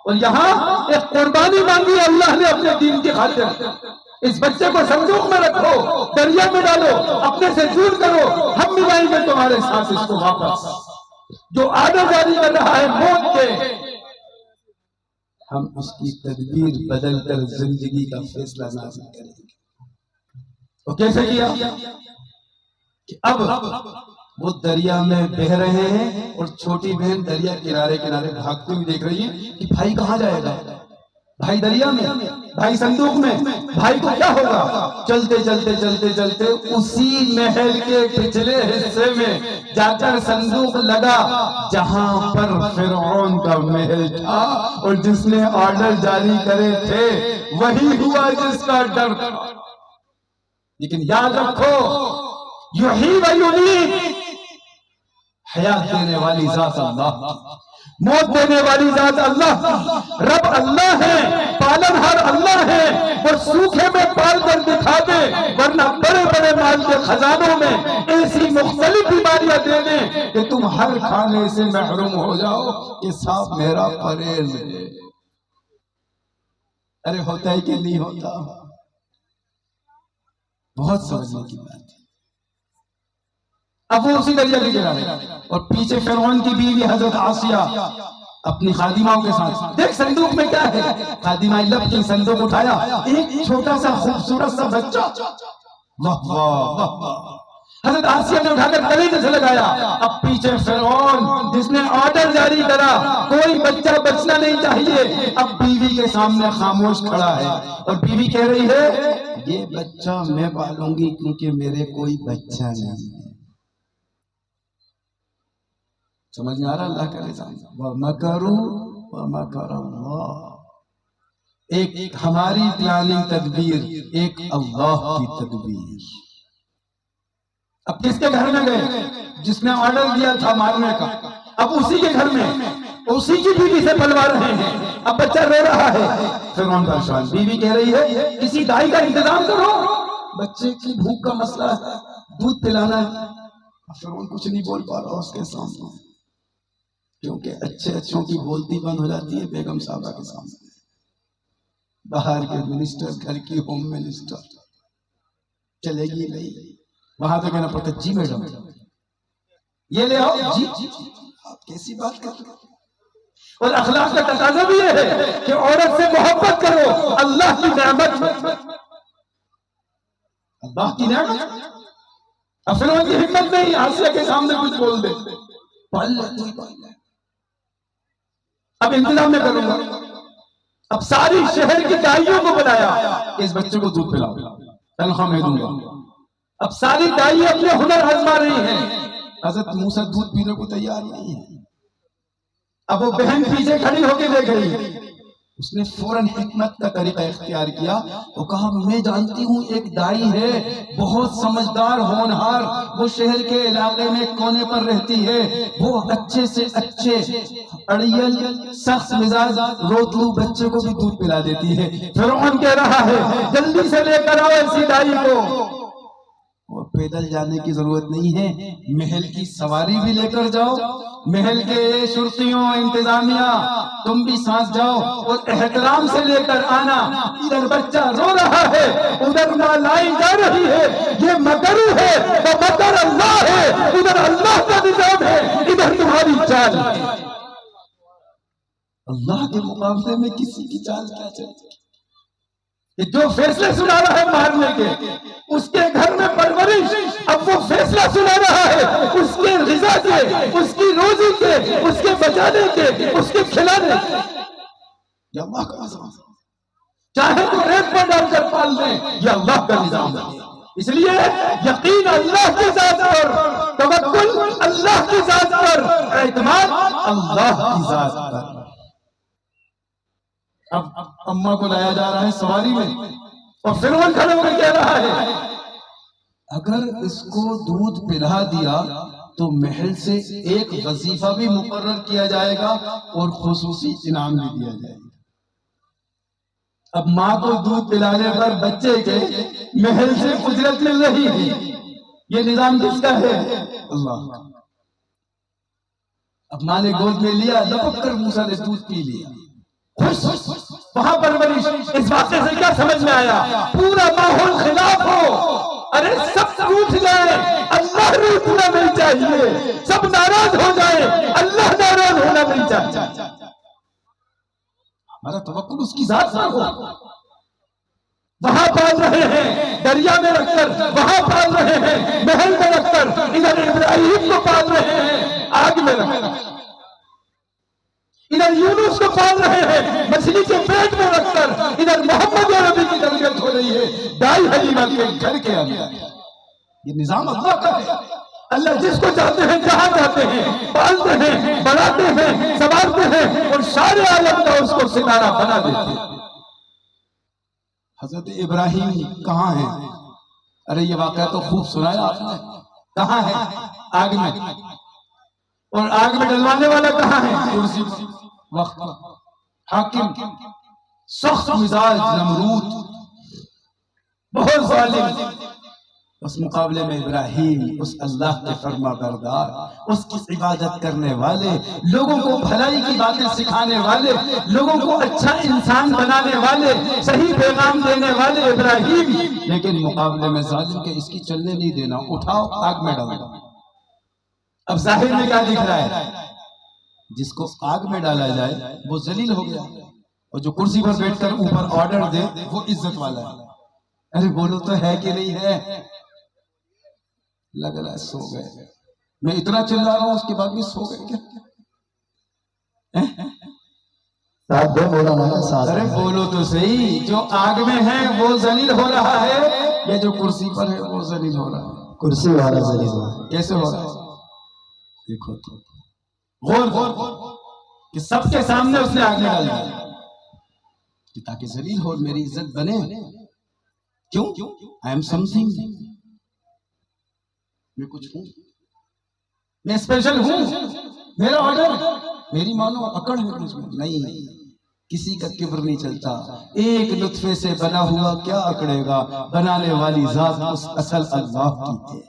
اور یہاں ایک قربانی مانگی اللہ نے اپنے دین کی خاطر، اس بچے کو صندوق میں رکھو، دریا میں ڈالو، اپنے سے دور کرو، ہم ملائیں گے تمہارے ساتھ اس کو واپس۔ جو آڈر جاری کر رہا ہے موت کے، ہم اس کی تدبیر بدل کر زندگی کا فیصلہ نازل کریں گے۔ تو کیسے کیا کہ اب وہ دریا میں بہہ رہے ہیں اور چھوٹی بہن دریا کنارے کنارے بھاگتی ہوئی دیکھ رہی ہے کہ بھائی کہاں جائے گا، بھائی دریا میں، بھائی صندوق میں، بھائی کو کیا ہوگا۔ چلتے چلتے چلتے چلتے اسی محل کے پچھلے حصے میں جا کر صندوق لگا جہاں پر فرعون کا محل تھا، اور جس نے آرڈر جاری کرے تھے وہی ہوا جس کا ڈر تھا۔ لیکن یاد رکھو، یحیی و یمیت، حیات دینے والی ذات اللہ، موت دینے والی ذات اللہ، رب اللہ ہے، پالنہار اللہ ہے، وہ سوکھے میں پال کر دکھا دے، ورنہ بڑے بڑے مال کے خزانوں میں ایسی مختلف بیماریاں دے دیں کہ تم ہر کھانے سے محروم ہو جاؤ۔ یہ صاحب میرا پرہیز ہے۔ ارے ہوتا ہے کہ نہیں ہوتا؟ بہت سمجھنے کی بات ہے۔ اب وہ اسی دریا کے کنارے، اور پیچھے فرعون کی بیوی حضرت عاصیہ اپنی خادماؤں کے ساتھ، دیکھ صندوق میں کیا ہے، خادمہ لب کی صندوق اٹھایا، ایک چھوٹا سا خوبصورت سا بچہ، واہ واہ واہ واہ، حضرت عاصیہ نے اٹھا کر گلے سے لگایا۔ اب پیچھے فرعون جس نے آرڈر جاری کرا کوئی بچہ بچنا نہیں چاہیے، اب بیوی کے سامنے خاموش کھڑا ہے، اور بیوی کہہ رہی ہے یہ بچہ میں پالوں گی کیونکہ میرے کوئی بچہ نہیں ہے۔ سمجھ میں آ رہا اللہ کا نظام؟ وَمَكَرُوا وَمَكَرَ اللَّهُ، ایک ہماری پلاننگ تدبیر، ایک اللہ کی تدبیر۔ اب کس کے گھر میں گئے؟ جس نے آرڈر دیا تھا مارنے کا، اب اسی کے گھر میں اسی کی بیوی سے پلوا رہے ہیں۔ اب بچہ رو رہا ہے، فرعون پریشان، بیوی کہہ رہی ہے کسی دائی کا انتظام کرو، بچے کی بھوک کا مسئلہ ہے، دودھ پلانا ہے۔ فرعون کچھ نہیں بول پا رہا اس کے سامنے، کیونکہ اچھے اچھوں کی بولتی بند ہو جاتی ہے بیگم صاحبہ کے سامنے۔ باہر کے منسٹر، گھر کی ہوم منسٹر، چلے گی نہیں، وہاں تو کہنا پڑتا جی میڈم یہ لے آؤ، جی آپ کیسی بات کر رہے ہیں۔ اور اخلاق کا تقاضا بھی یہ ہے کہ عورت سے محبت کرو، اللہ کی نعمت، اللہ کی نعمت۔ اب فرعون کی ہمت نہیں عاصیہ کے سامنے کچھ بول دے، پال لے تو ہی پال لے۔ اب انتظام میں کروں گا. اب ساری شہر کی دائیوں کو بلایا کہ اس بچے کو دودھ پلاؤ، تنخواہ میں دوں گا. اب ساری دائی اپنے ہنر آزما رہی ہیں. حضرت موسیٰ دودھ پینے کو تیار نہیں ہے. اب وہ بہن پیچھے کھڑی ہو کے دیکھ رہی ہے. اس نے فوراً حکمت کا طریقہ اختیار کیا. وہ کہا میں جانتی ہوں ایک دائی ہے بہت سمجھدار ہونہار، وہ شہر کے علاقے میں کونے پر رہتی ہے، وہ اچھے سے اچھے اڑیل سخت مزاج روتلو بچے کو بھی دودھ پلا دیتی ہے. فرعون کہہ رہا ہے جلدی سے لے کر آؤ ایسی دائی کو. اور پیدل جانے کی ضرورت نہیں ہے، محل کی سواری بھی لے کر جاؤ، محل کے شرطیوں انتظامیہ تم بھی ساتھ جاؤ اور احترام سے لے کر آنا. ادھر بچہ رو رہا ہے، ادھر ماں لائی جا رہی ہے. یہ مکر ہے تو مکر اللہ ہے، ادھر اللہ کا نظام ہے، ادھر تمہاری چال. اللہ کے مقابلے میں کسی کی چال کیا چلتی؟ جو فیصلے سنا رہا ہے مارنے کے، اس کے گھر میں پرورش، اب وہ فیصلہ سنا رہا ہے اس کے غذا کے، اس کی روزی کے، اس کے بچانے کے، اس کے کھلانے کے. یہ اللہ کا نظام، چاہے تو ریت پر ڈال کر پال دیں، یہ اللہ کا نظام ہے. اس لیے یقین اللہ کی ذات پر، توکل اللہ کی ذات پر، اعتماد اللہ کی ذات پر. اب اماں کو لایا جا رہا ہے سواری میں، اور فرعون کھڑے ہو کے کہہ رہا ہے اگر اس کو دودھ پلا دیا تو محل سے ایک وظیفہ بھی مقرر کیا جائے گا اور خصوصی انعام بھی دیا جائے گا. اب ماں کو دودھ پلانے پر بچے کے محل سے اجرت مل رہی ہے. یہ نظام کس کا ہے؟ اللہ. اب ماں نے گود میں لیا، لپک کر موسیٰ نے دودھ پی لیا. وہاں پرورش. اس واقعے سے کیا سمجھ میں آیا؟ پورا ماحول خلاف ہو، ارے سب ٹوٹ جائے، اللہ روٹنا نہیں چاہیے. سب ناراض ہو جائے، اللہ ناراض ہونا نہیں چاہیے. ہمارا توکل اس کی ذات پر ہو. وہاں پال رہے ہیں دریا میں رکھ کر، وہاں پال رہے ہیں محل میں رکھ کر، ادھر ابراہیم کو پال رہے ہیں آگ میں رکھ کر، ادھر یونس کو پال رہے ہیں مچھلی کے پیٹ میں رکھ کر، ادھر محمد عربی کی تربیت ہو رہی ہے دائی حلیمہ کے گھر کے اندر. یہ نظام اللہ کا ہے. اللہ جس کو چاہتے ہیں جہاں چاہتے ہیں پالتے ہیں، بڑھاتے ہیں، سنوارتے ہیں، اور سارے عالم کا اس کو ستارہ بنا دیتے ہیں. حضرت ابراہیم کہاں ہیں؟ ارے یہ واقعہ تو خوب سنایا آپ نے. کہاں ہے؟ آگ میں. اور آگ میں ڈلوانے والا کہاں ہے؟ کرسی وقت حاکم، سخت مزاج نمرود، بہت ظالم. اس مقابلے میں ابراہیم اس اللہ کے فرما بردار، اس کی عبادت کرنے والے، لوگوں کو بھلائی کی باتیں سکھانے والے، لوگوں کو اچھا انسان بنانے والے، صحیح پیغام دینے والے ابراہیم. لیکن مقابلے میں ظالم کے اس کی چلنے نہیں دینا، اٹھاؤ آگ میں ڈالو. اب ظاہر میں کیا دکھ رہا ہے؟ جس کو آگ میں ڈالا جائے وہ ذلیل ہو گیا، اور جو کرسی پر بیٹھ کر اوپر آرڈر دے وہ عزت والا ہے. ارے بولو تو ہے کہ نہیں ہے؟ لگ رہا ہے سو گئے. میں اتنا چلا رہا ہوں اس کے بعد بھی سو گئے کیا؟ ساتھ دو بولا نا ساتھ. ارے بولو تو صحیح، جو آگ میں ہے وہ ذلیل ہو رہا ہے یا جو کرسی پر ہے وہ ذلیل ہو رہا ہے؟ کرسی والا ذلیل ہو رہا ہے. کیسے ہو رہا ہے؟ دیکھو تو غور کہ سب کے سامنے اس نے آگ میں ڈال دیا کہ تاکہ ذلیل ہو اور میری عزت بنے. کیوں؟ I am something. میں کچھ ہوں، میں اسپیشل ہوں، میرا آرڈر، میری مانو اکڑ ہے مجھ میں. نہیں، کسی کا کبر نہیں چلتا. ایک نطفے سے بنا ہوا کیا اکڑے گا؟ بنانے والی ذات اس اصل اللہ کی ہے.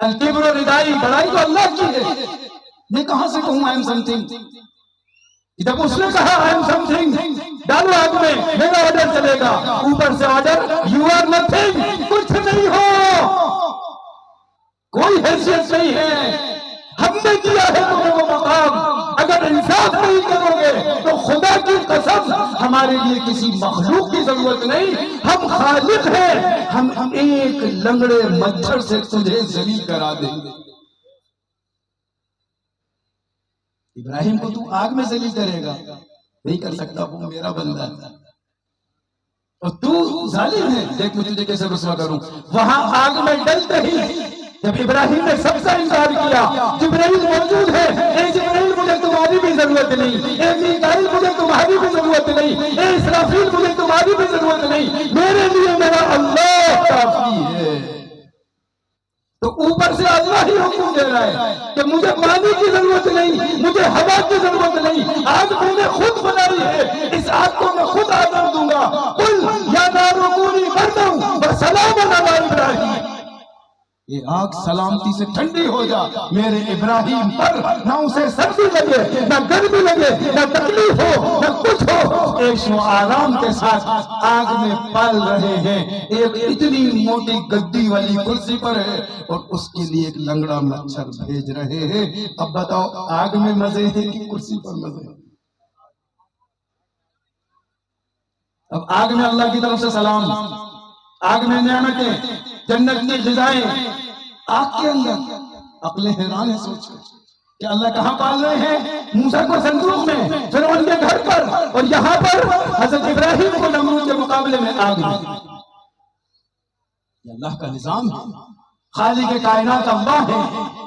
الکبر و ردائی، بڑائی تو اللہ کی ہے. میں کہاں سے کہوں I am something؟ جب اس نے کہا I am something، ڈالو آگ میں، میرا آرڈر چلے گا. اوپر سے آرڈر you are nothing، کچھ نہیں ہو، کوئی حیثیت نہیں ہے. ہم نے دیا ہے تمہیں وہ مقام. اگر انصاف نہیں کرو گے تو خدا کی قسم ہمارے لیے کسی مخلوق کی ضرورت نہیں. ہم خالق ہیں. ہم ایک لنگڑے مچھر سے تجھے ذلیل کرا دیں گے. ابراہیم کو تو آگ میں ذلیل کرے گا؟ نہیں کر سکتا، وہ میرا بندہ ہے، اور تو ظالم ہے، دیکھ میں تجھے کیسے رسوا کروں۔ وہاں آگ میں ڈلتے ہی جب ابراہیم نے سب کا انکار کیا، جبرائیل موجود ہے، اے جبرائیل مجھے تمہاری بھی ضرورت نہیں، اے میکائیل مجھے تمہاری بھی ضرورت نہیں، اے اسرافیل مجھے تمہاری بھی ضرورت نہیں، میرے لیے میرا اللہ کافی ہے۔ تو اوپر سے اللہ ہی حکم دے رہا ہے کہ مجھے پانی کی ضرورت نہیں، مجھے ہوا کی ضرورت نہیں، آگ میں نے خود بنائی ہے، اس آگ کو میں خود آزاد دوں گا۔ قل یا نار کونی بردا وسلاما علی ابراہیم، یہ آگ سلامتی سے ٹھنڈی ہو جا میرے ابراہیم پر، نہ اسے سردی لگے نہ گرمی لگے نہ تکلیف ہو نہ کچھ ہو، ایک وہ آرام کے ساتھ آگ میں پال رہے ہیں، ایک اتنی موٹی گدی والی کرسی پر ہے اور اس کے لیے ایک لنگڑا مچھر بھیج رہے ہیں۔ اب بتاؤ آگ میں مزے ہیں کہ کرسی پر مزے ہیں؟ اب آگ میں اللہ کی طرف سے سلام، آگ میں نعمتیں، جنت کی غذائیں، آگ کے اندر عقلیں حیران ہے سوچ کہ اللہ کہاں پال رہے ہیں؟ موسیٰ کو صندوق میں، فرعون کے گھر پر، اور یہاں پر حضرت ابراہیم کو نمرود کے مقابلے میں آگ میں۔ یہ اللہ کا نظام ہے۔ خالق کائنات اللہ ہے،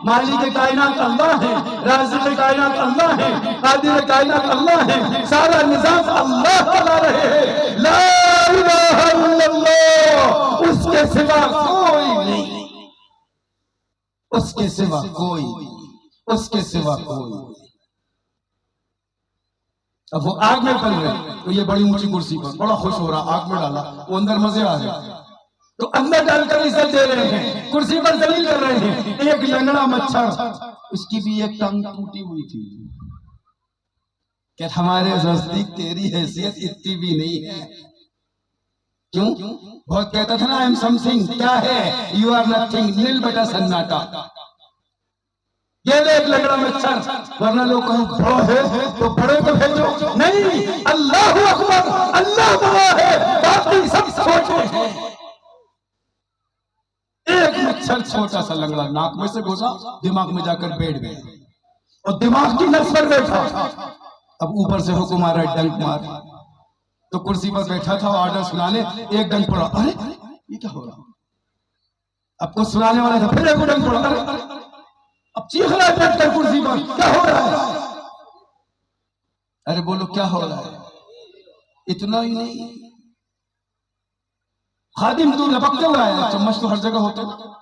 مالک کائنات اللہ ہے، رازق کائنات اللہ ہے، قادر کائنات اللہ ہے، سارا نظام اللہ چلا رہے ہیں۔ لا الہ الا اللہ، اس کے سوا کوئی نہیں، اس کے سوا کوئی نہیں، اس کے سوا کوئی نہیں۔ اب وہ آگ میں پل رہے تو یہ بڑی اونچی کرسی پر بڑا خوش ہو رہا، آگ میں ڈالا، وہ اندر مزے آ رہے تو اندر ڈال کر عزت دے رہے ہیں، کرسی پر ذلیل کر رہے ہیں۔ ایک لنگڑا مچھر، اس کی بھی ایک ٹنگ ٹوٹی ہوئی تھی کہ ہمارے نزدیک تیری حیثیت اتنی بھی نہیں ہے، کیوں؟ بہت کہتا تھا نا I am something، کیا ہے؟ You are nothing، نیل بٹا سناٹا۔ یہ لے ایک لنگڑا مچھر، ورنہ لوگ کہوں بڑا ہے تو بڑے کو بھیجو، نہیں، اللہ اکبر، اللہ بڑا ہے، باقی سب چھوٹے ہیں۔ ایک مچھر چھوٹا سا لنگڑا ناک میں سے گھسا، دماغ میں جا کر بیٹھ گئے اور دماغ کی نس پر بیٹھا۔ اب اوپر سے حکم آ رہا ہے ڈنک مار، تو کرسی پر بیٹھا تھا آرڈر سنانے، ایک ڈنک پڑا، ارے یہ کیا ہو رہا؟ اب کچھ سنانے والا تھا، پھر ایک ڈنک پڑا، اب چیخ رہا ہے بیٹھ کر کرسی پر، کیا ہو رہا ہے؟ ارے بولو کیا ہو رہا ہے؟ اتنا ہی نہیں، خادم تو لپکتے ہوا ہے، چمچ تو ہر جگہ ہوتے ہیں،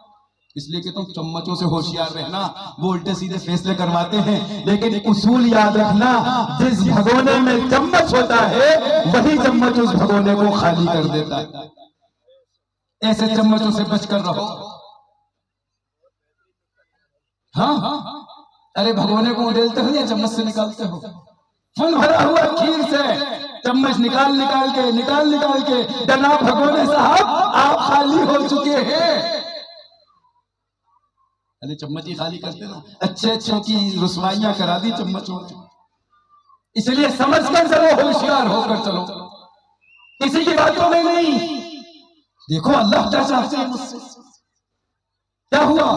اس لیے کہ تم چمچوں سے ہوشیار رہنا، وہ الٹے سیدھے فیصلے کرواتے ہیں، لیکن اصول یاد رکھنا، جس بھگونے میں چمچ ہوتا ہے وہی چمچ اس بھگونے کو خالی کر دیتا ہے۔ ایسے چمچوں سے بچ کر رہو۔ ہاں ارے بھگونے کو اڈیلتے ہو یا چمچ سے نکالتے ہو؟ فل بھرا ہوا کھیر سے چمچ نکال کے جناب بھگونے صاحب آپ خالی ہو چکے ہیں۔ ارے چمچ ہی خالی کرتے نا، اچھے کی رسوائیاں کرا دی چمچوں، اس لیے سمجھ کر چلو، ہوشیار ہو کر چلو، کسی کی باتوں میں نہیں۔ دیکھو اللہ کیا چاہتے ہیں مجھ سے، کیا ہوا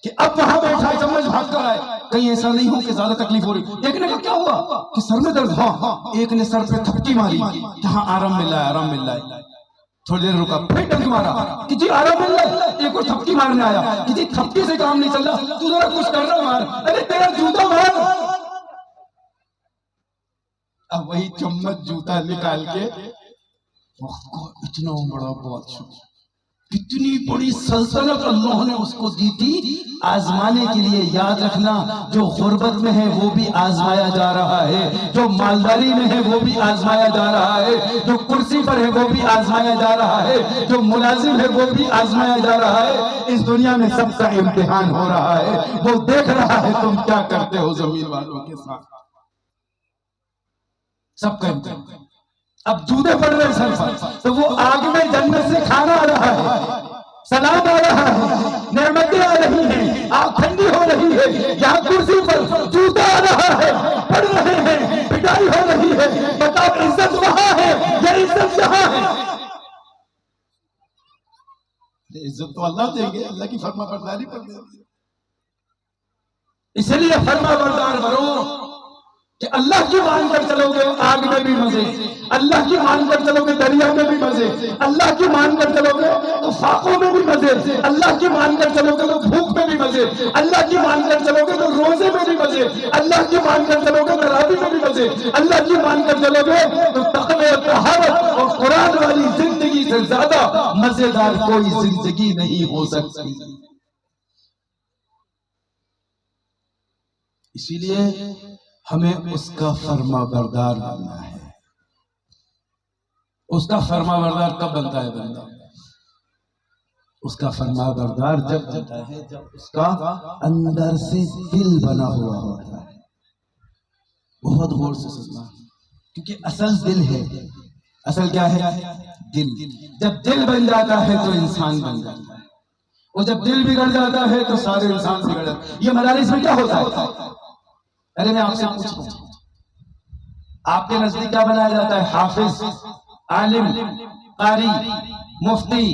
کہ اب وہاں بیٹھا چمچ بھاگ کر آئے، کہیں ایسا نہیں ہو کہ زیادہ تکلیف ہو رہی۔ ایک نے کہا کیا ہوا کہ سر میں درد، ہاں ایک نے سر پہ تھپکی ماری کہ ہاں آرام مل رہا ہے، تھوڑی دیر رکا، پھر ڈنک مارا کہ جی آرام مل رہا ہے، ایک اور تھپکی مارنے آیا کہ جی تھپکی سے کام نہیں چل رہا، تو ذرا کچھ کر رہا مار، ارے تیرا جوتا مار۔ اب وہی چمچ جوتا نکال کے اتنا بڑا بادشاہ، کتنی بڑی سلطنت اللہ نے اس کو دی تھی آزمانے کے لیے۔ یاد رکھنا، جو غربت میں ہے وہ بھی آزمایا جا رہا ہے، جو مالداری میں ہے وہ بھی آزمایا جا رہا ہے، جو کرسی پر ہے وہ بھی آزمایا جا رہا ہے، جو ملازم ہے وہ بھی آزمایا جا رہا ہے۔ اس دنیا میں سب کا امتحان ہو رہا ہے، وہ دیکھ رہا ہے تم کیا کرتے ہو زمین والوں کے ساتھ، سب کا امتحان۔ اب جوتے پڑ رہے سر پر، تو وہ آگ میں جنت سے کھانا آ رہا ہے، سلام آ رہا ہے، نعمتیں آ رہی ہیں، آگ ٹھنڈی ہو رہی ہے، یہاں کرسی پر جوتا آ رہا ہے، پڑ رہے ہیں، پٹائی ہو رہی ہے۔ بتاؤ عزت وہاں ہے یا عزت یہاں ہے؟ عزت تو اللہ دیں گے، اللہ کی فرما برداری پر دیں گے۔ اس لیے فرما بردار بنو کہ اللہ کی مان کر چلو گے آگ میں بھی مزے، اللہ کی مان کر چلو گے دریا میں بھی مزے، اللہ کی مان کر چلو گے تو فاقوں میں بھی مزے، اللہ کی مان کر چلو گے تو بھوک میں بھی مزے، اللہ کی مان کر چلو گے تو روزے میں بھی مزے، اللہ کی مان کر چلو گے تو تراویح میں بھی مزے، اللہ کی مان کر چلو گے تو تقوی و طہارت اور قرآن والی زندگی سے زیادہ مزیدار کوئی زندگی نہیں ہو سکتی۔ اسی لیے ہمیں اس کا فرما بردار بننا ہے۔ اس کا فرما بردار کب بنتا ہے بندہ؟ اس کا فرما بردار جب بنتا ہے جب اس کا اندر سے دل بنا ہوا ہوتا ہے۔ بہت غور سے سننا، کیونکہ اصل دل ہے۔ اصل کیا ہے؟ دل۔ جب دل بن جاتا ہے تو انسان بن جاتا ہے، اور جب دل بگڑ جاتا ہے تو سارے انسان بگڑ جاتے ہیں۔ یہ مدارس میں کیا ہوتا ہے؟ ارے میں آپ سے پوچھتا ہوں، آپ کے نزدیک کیا بنایا جاتا ہے؟ حافظ، عالم، قاری، مفتی،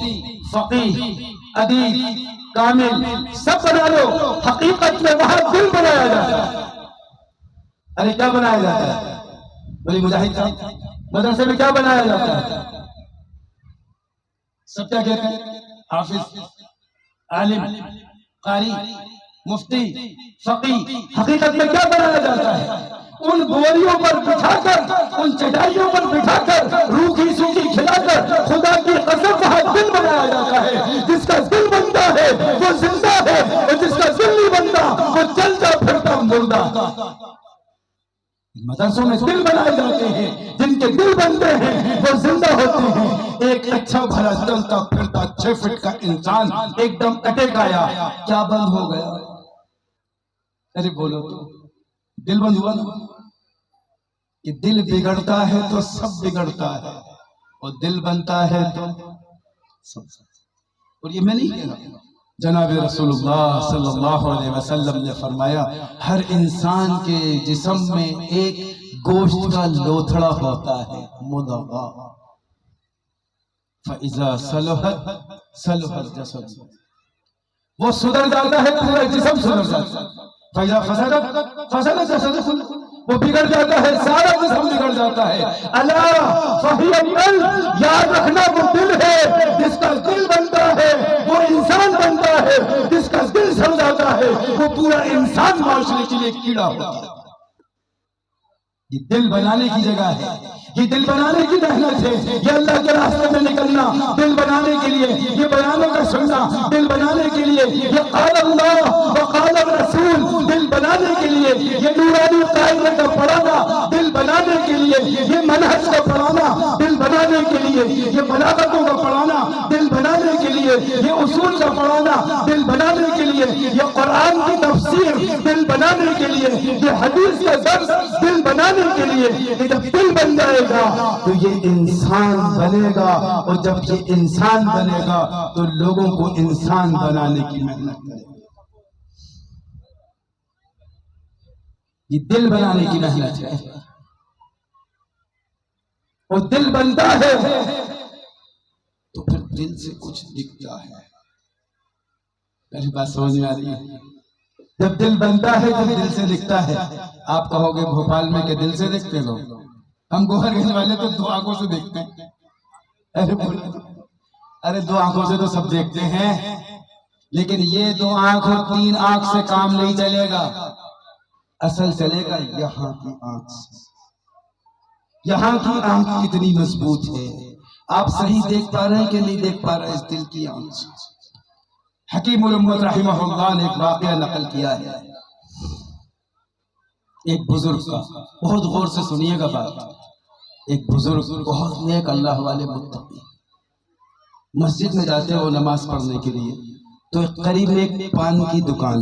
فقیہ، ادیب، کامل، سب بنا لو، حقیقت میں وہاں دل بنایا جاتا ہے۔ ارے کیا بنایا جاتا ہے؟ بولی مجاہد صاحب، مدرسے میں کیا بنایا جاتا ہے؟ سب کیا کہتے ہیں؟ حافظ، عالم، قاری، مفتی، فقیہ۔ حقیقت میں کیا بنایا جاتا ہے؟ ان بوریوں پر بٹھا کر، ان چٹائیوں پر بٹھا کر، روکھی سوکھی کھلا کر خدا کی قسم وہاں دل بنایا جاتا ہے۔ جس کا دل بنتا ہے وہ زندہ ہے، اور جس کا دل نہیں بنتا وہ چلتا پھرتا مردہ۔ مدرسوں میں دل بنائے جاتے ہیں، جن کے دل بنتے ہیں وہ زندہ ہوتے ہیں۔ ایک اچھا بھلا چلتا پھرتا 6 فٹ کا انسان ایک دم اٹیک آیا، کیا بند ہو گیا؟ ارے بولو تو، دل بند ہوا نا؟ کہ دل بگڑتا ہے تو سب بگڑتا ہے، اور دل بنتا ہے تو سب۔ اور یہ میں نہیں کہہ رہا، جناب رسول اللہ صلی اللہ علیہ وسلم نے فرمایا ہر انسان کے جسم میں ایک گوشت کا لوتھڑا ہوتا ہے، مضغہ، فَإِذَا صَلُحَتْ صَلُحَ الْجَسَدُ، وہ سدھر جاتا ہے پورا جسم سدھر جاتا ہے۔ فَإِذَا فَسَدَتْ فَسَدَ الْجَسَدُ كُلُّهُ، وہ بگڑ جاتا ہے، سارا جسم بگڑ جاتا ہے۔ الا فَهِيَ الْقَلْبُ، یاد رکھنا وہ دل ہے، جس کا دل بنتا ہے وہ انسان بنتا ہے، جس کا دل سڑ جاتا ہے وہ پورا انسان معاشرے کے لیے کیڑا ہوتا ہے۔ یہ دل بنانے کی جگہ ہے، یہ دل بنانے کی محنت ہے، یہ اللہ کے راستے میں نکلنا دل بنانے کے لیے، یہ بیانوں کا سننا دل بنانے کے لیے، یہ قال اللہ وقال الرسول دل بنانے کے لیے، یہ نورانی قائدے کا پڑھانا دل بنانے کے لیے، یہ منہج کا پڑھانا دل بنانے کے لیے، یہ بلاغتوں کا پڑھانا دل بنانے کے لیے، یہ اصول کا پڑھانا دل بنانے کے لیے، یہ قرآن کی تفسیر دل بنانے کے لیے، یہ حدیث کا درس دل بنانے کے لیے۔ کہ جب دل بن جائے گا تو یہ انسان بنے گا، اور جب یہ انسان بنے گا تو لوگوں کو انسان بنانے کی محنت کرے گا۔ یہ دل بنانے کی محنت ہے، اور دل بنتا ہے تو پھر دل سے کچھ دکھتا ہے۔ میری بات سمجھ میں آ رہی ہے؟ جب دل بنتا ہے تو دل سے دکھتا ہے۔ آپ کہو گے بھوپال میں کہ دل سے دیکھتے لوگ، ہم گوہر گنج والے تو 2 آنکھوں سے دیکھتے ہیں۔ ارے 2 آنکھوں سے تو سب دیکھتے ہیں، لیکن یہ 2 آنکھ اور 3 آنکھ سے کام نہیں چلے گا۔ اصل چلے گا یہاں کی آنکھ سے۔ یہاں کی آنکھ کتنی مضبوط ہے، آپ صحیح دیکھ پا رہے ہیں کہ نہیں دیکھ پا رہے اس دل کی آنکھ سے۔ حکیم الامت رحمہ اللہ نے ایک واقعہ نقل کیا ہے ایک بزرگ کا، بہت غور سے سنیے گا بات۔ ایک بزرگ بہت نیک اللہ والے متقی مسجد میں جاتے ہو نماز پڑھنے کے لیے، تو ایک قریب میں ایک پان کی دکان،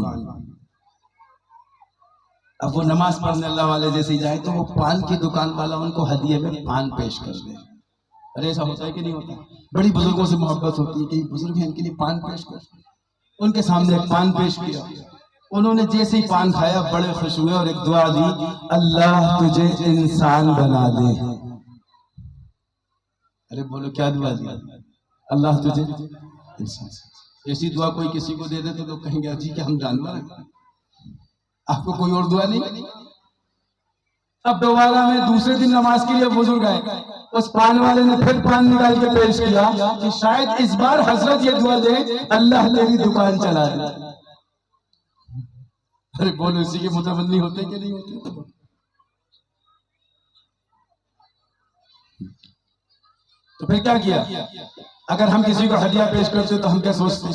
اب وہ نماز پڑھنے اللہ والے جیسے جائے تو وہ پان کی دکان والا ان کو ہدیے میں پان پیش کر دے۔ ارے ایسا ہوتا ہے کہ نہیں ہوتا؟ بڑی بزرگوں سے محبت ہوتی ہے کہ بزرگ ہیں ان کے لیے پان پیش کر، ان کے سامنے ایک پان پیش کیا، انہوں نے جیسے ہی پان کھایا بڑے خوش ہوئے اور ایک دعا دی، اللہ تجھے انسان بنا دے۔ ارے بولو کیا دعا دی؟ اللہ تجھے انسان۔ ایسی دعا کوئی کسی کو دے دے تو لوگ کہیں گے جی کہ ہم جانور ہیں۔ آپ کو کوئی اور دعا نہیں؟ اب دوبارہ میں دوسرے دن نماز کے لیے بزرگ آئے، اس پان والے نے پھر پان نکال کے پیش کیا کہ شاید اس بار حضرت یہ دعا دے اللہ تیری دکان چلا دے۔ ارے بولو اسی کے متمنی ہوتے کہ نہیں ہوتے؟ تو پھر کیا کیا؟ اگر ہم کسی کو ہدیہ پیش کرتے تو ہم کیا سوچتے؟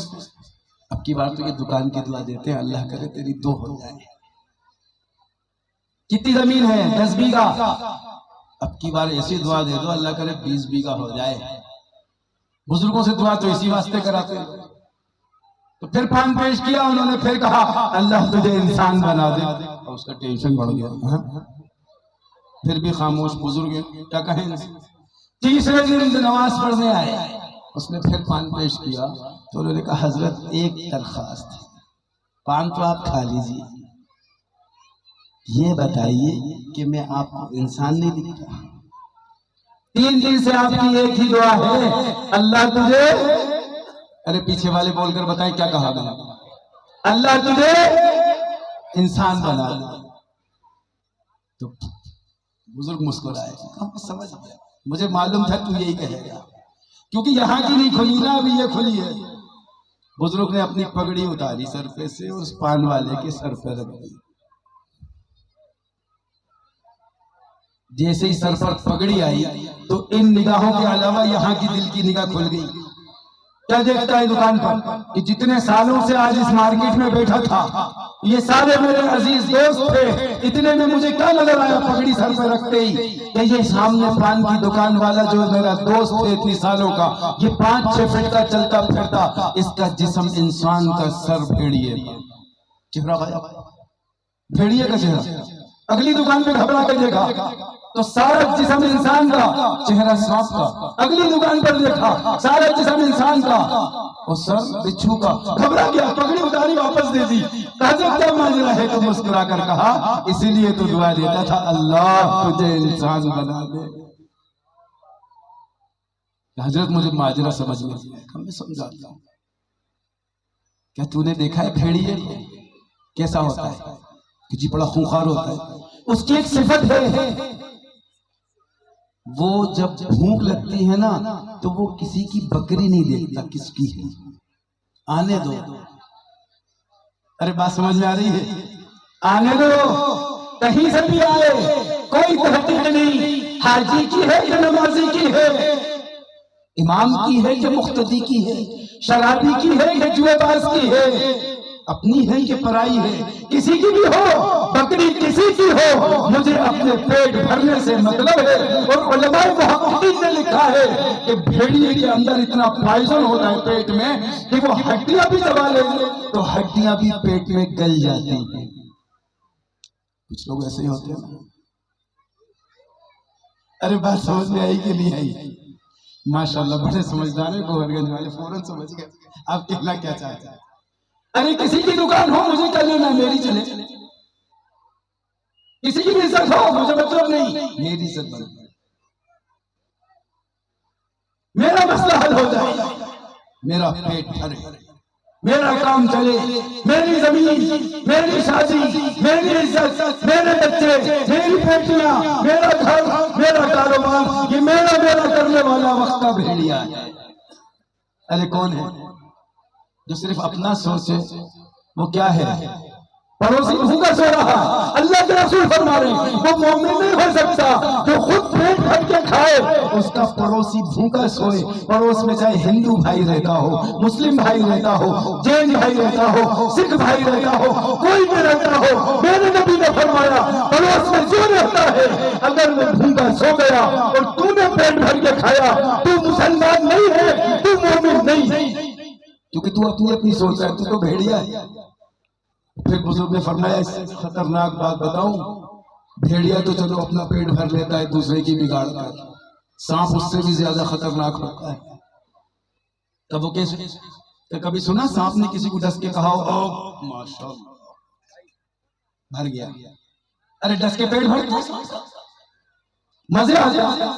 اب کی بار تو یہ دکان کی دعا دیتے ہیں، اللہ کرے تیری 2 ہو جائے۔ کتنی زمین ہے؟ 10 بیگھا، اب کی بار ایسی دعا دے دو اللہ کرے 20 بیگھا ہو جائے۔ بزرگوں سے دعا تو اسی واسطے کراتے ہیں۔ تو پھر پان پیش کیا، انہوں نے پھر کہا اللہ تجھے انسان بنا دے، اور اس کا ٹینشن بڑھ گیا۔ پھر بھی خاموش بزرگ کیا کہیں۔ تیسرے دن نماز پڑھنے آئے، اس نے پھر پان پیش کیا تو انہوں نے کہا حضرت ایک درخواست ہے، پان تو آپ کھا لیجیے، یہ بتائیے کہ میں آپ کو انسان نہیں دکھتا؟ 3 دن سے آپ کی ایک ہی دعا ہے اللہ تجھے، ارے پیچھے والے بول کر بتائیں کیا کہا میں نے؟ اللہ تجھے انسان بنا دے۔ تو بزرگ مسکرائے، سمجھ گیا، مجھے معلوم تھا تو یہی کہے گا، کیونکہ یہاں کی نہیں کھلی نا، ابھی یہ کھلی ہے۔ بزرگ نے اپنی پگڑی اتاری سر پہ سے اور اس پان والے کے سر پہ رکھ دی۔ جیسے ہی سر پر پگڑی آئی تو ان نگاہوں کے علاوہ یہاں کی دل کی نگاہ کھل گئی۔ کیا دیکھتا ہے دکان پر کہ جتنے سالوں سے آج اس مارکیٹ میں بیٹھا تھا یہ سارے میرے عزیز دوست تھے، اتنے میں مجھے کیا نظر آیا پگڑی سر پہ رکھتے ہی کہ یہ سامنے پان کی دکان والا جو میرا دوست تھے اتنی سالوں کا، یہ 5-6 فٹ کا چلتا پھرتا، اس کا جسم انسان کا، سر بھیڑیے کا، چہرہ بھیڑیے کا چہرہ۔ اگلی دکان پہ گھبرا کے دیکھا تو سارا جسم انسان کا، چہرہ سانپ کا۔ اگلی دکان پر دیکھا سارا جسم انسان کا اور سر بچھو کا۔ گھبرا گیا، پگڑی اتاری واپس دے دی۔ حضرت کیا ماجرا ہے؟ تو مسکرا کر کہا اسی لیے تو دعا دیتا تھا اللہ تجھے انسان بنا دے۔ حضرت مجھے ماجرا سمجھ میں میں سمجھاتا ہوں۔ کیا تو نے دیکھا ہے بھیڑیے کیسا ہوتا ہے؟ کہ جی بڑا خونخوار ہوتا ہے۔ اس کی ایک صفت ہے، وہ جب بھوک لگتی ہے نا تو وہ کسی کی بکری نہیں دیکھتا کس کی ہے، آنے دو۔ ارے بات سمجھ میں آ رہی ہے؟ آنے دو، کہیں سے بھی آئے، کوئی تحقیق نہیں، حاجی کی ہے کہ نمازی کی ہے، امام کی ہے کہ مقتدی کی ہے، شرابی کی ہے کہ جوئے باز کی ہے، اپنی ہے کہ پرائی ہے، کسی کی بھی ہو، بکری کسی کی ہو، مجھے اپنے پیٹ بھرنے سے مطلب ہے۔ اور علماء محققین نے لکھا ہے کہ بھیڑیے کے اندر اتنا پوائزن ہوتا ہے پیٹ میں کہ وہ ہڈیاں بھی دبا لیں گے تو ہڈیاں بھی پیٹ میں گل جاتی ہیں۔ کچھ لوگ ایسے ہی ہوتے ہیں۔ ارے بات سمجھ میں آئی کہ نہیں آئی؟ ماشاءاللہ بڑے سمجھدار ہیں گوہر گنج والے، فوراً سمجھ گئے آپ کہنا کیا چاہتے ہیں۔ ارے کسی کی دکان ہو مجھے کیا لینا، میری چلے، کسی کی بھی عزت ہو مجھے مطلب نہیں، میری عزت بن، میرا مسئلہ حل ہو جائے، میرا پیٹ بھرے، میرا کام چلے، میری زمین، میری شادی، میری عزت، میرے بچے، میری بیٹیاں، میرا گھر، میرا کاروبار، یہ میرا کرنے والا وقت کا بھیڑیا ہے۔ ارے کون ہے جو صرف اپنا سوچے؟ وہ کیا ہے؟ پڑوسی بھوکا سو رہا، اللہ کے رسول فرما رہے ہیں وہ مومن نہیں ہو سکتا جو خود پیٹ بھر کے کھائے، اس کا پڑوسی بھوکا سوئے۔ پڑوس میں چاہے ہندو بھائی رہتا ہو، مسلم بھائی رہتا ہو، جین بھائی رہتا ہو، سکھ بھائی رہتا ہو، کوئی بھی رہتا ہو، میرے نبی نے فرمایا پڑوس میں جو رہتا ہے اگر وہ بھوکا سو گیا اور تو نے پیٹ بھر کے کھایا تو مسلمان نہیں ہے، تو مومن نہیں، کیونکہ تو اپنی سوچ ہے، تو بھیڑیا ہے۔ پھر بزرگ نے فرمایا اس سے خطرناک بات بتاؤں، بھیڑیا تو چلو اپنا پیٹ بھر لیتا ہے دوسرے کی بگاڑ کر، سانپ اس سے بھی زیادہ خطرناک ہوتا ہے۔ تب وہ کیسے؟ کبھی سنا سانپ نے کسی کو ڈس کے کہا ہو ماشاءاللہ بھر گیا؟ ارے ڈس کے پیٹ بھر گیا، مزے آ جائے۔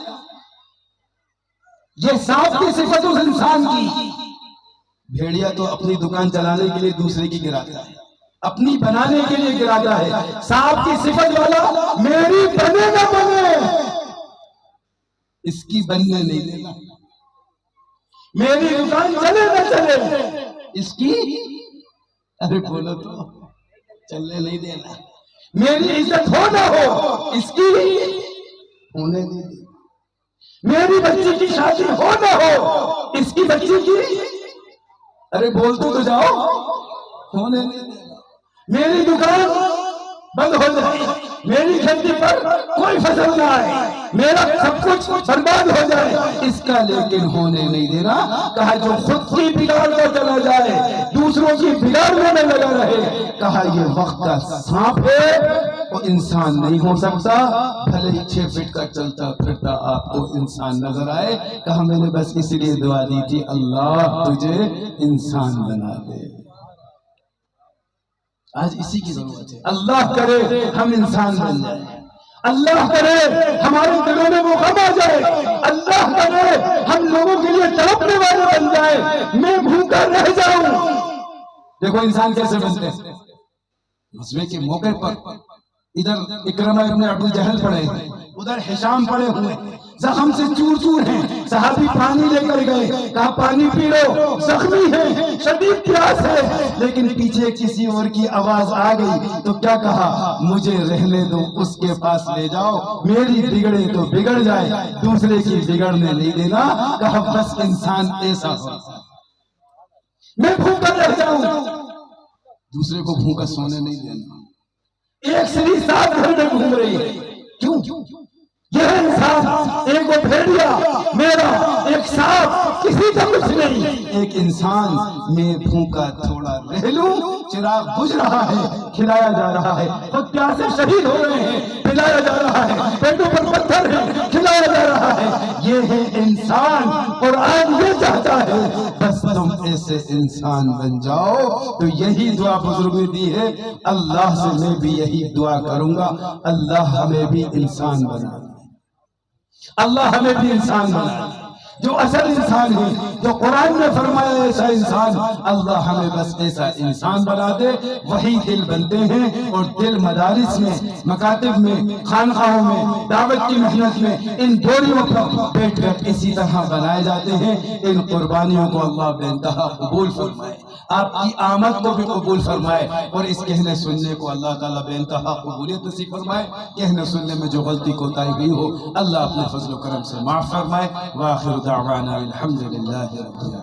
یہ سانپ کی صفت اس انسان کی، بھیڑیا تو اپنی دکان چلانے کے لیے دوسرے کی گراتا ہے، اپنی بنانے کے لیے گراتا ہے. صاحب کی صفت والا میری بنے نہ بنے، اس کی بننے نہیں دینا. میری دکان چلے نہ چلے، اس کی ارے بولو تو چلنے نہیں دینا. میری عزت ہو نہ ہو، اس کی ہونے نہیں دینا. میری بچی کی شادی ہو نہ ہو، اس کی بچی کی ارے بولتے تو جاؤ ہونے نہیں دینا. میری دکان بند ہو جائے، میری کھیتی پر کوئی فصل نہ آئے، میرا سب کچھ برباد ہو جائے، اس کا لیکن ہونے نہیں دینا. کہا جو خود کی بگاڑ میں چلا جائے، دوسروں کی بگاڑنے میں لگا رہے، کہا یہ وقت کا سانپ ہے، وہ انسان نہیں ہو سکتا. بھلے ہی 6 فٹ کا چلتا پھرتا آپ کو انسان نظر آئے. کہا میں نے بس اس لیے دعا دی تھی اللہ تجھے انسان بنا دے. آج اسی کی ضرورت ہے. اللہ کرے ہم انسان بن جائیں، اللہ کرے ہمارے دلوں میں وہ غم آ جائے، اللہ کرے ہم لوگوں کے لیے تڑپنے والے بن جائے. میں بھوکا رہ جاؤں. دیکھو انسان کیسے بنتے ہیں. غزوے کے موقع پر ادھر اکرمہ ابن ابو جہل پڑے ہیں، ادھر ہشام پڑے ہوئے، زخم سے چور چور ہیں. صحابی پانی لے کر گئے، کہا پانی پی لو، زخمی ہے، شدید پیاس ہے. لیکن پیچھے کسی اور کی آواز آ گئی تو کیا کہا، مجھے رہنے دو، اس کے پاس لے جاؤ، میری بگڑے تو بگڑ جائے، دوسرے کی بگڑنے نہیں دینا. کہا بس انسان ایسا ہو، میں بھوکا رہ جاؤں، دوسرے کو بھوکا سونے نہیں دینا. ایک سری 7 گھر میں گھوم رہی ہے. کیوں؟ یہ انسان، ایک وہ بھیڑیا میرا، ایک سانپ، کسی کا کچھ نہیں. ایک انسان میں بھوکا تھوڑا رہ لوں، چراغ بجھ رہا ہے، کھلایا جا رہا ہے، خود پیاسے شہید ہو رہے ہیں، پلایا جا رہا ہے، پیٹوں پر پتھر ہے، کھلایا جا رہا ہے. یہ ہے انسان. قرآن یہ چاہتا ہے بس تم ایسے انسان بن جاؤ. تو یہی دعا بزرگوں نے دی ہے. اللہ سے میں بھی یہی دعا کروں گا، اللہ ہمیں بھی انسان بنا، اللہ ہمیں بھی انسان بنا. جو اصل انسان ہے، جو قرآن میں فرمایا ایسا انسان، اللہ ہمیں بس ایسا انسان بنا دے. وہی دل بنتے ہیں، اور دل مدارس میں، مکاتب میں، خانقاہوں میں، دعوت کی محنت میں ان ڈوریوں پر بیٹھ کر اسی طرح بنائے جاتے ہیں. ان قربانیوں کو اللہ بے انتہا قبول فرمائے، آپ کی آمد کو بھی قبول فرمائے، اور اس کہنے سننے کو اللہ تعالیٰ بے انتہا قبولیت نصیب فرمائے. کہنے سننے میں جو غلطی کوتاہی ہوئی ہو اللہ اپنے فضل و کرم سے معاف فرمائے. وآخر دعوانا الحمدللہ رب العالمین.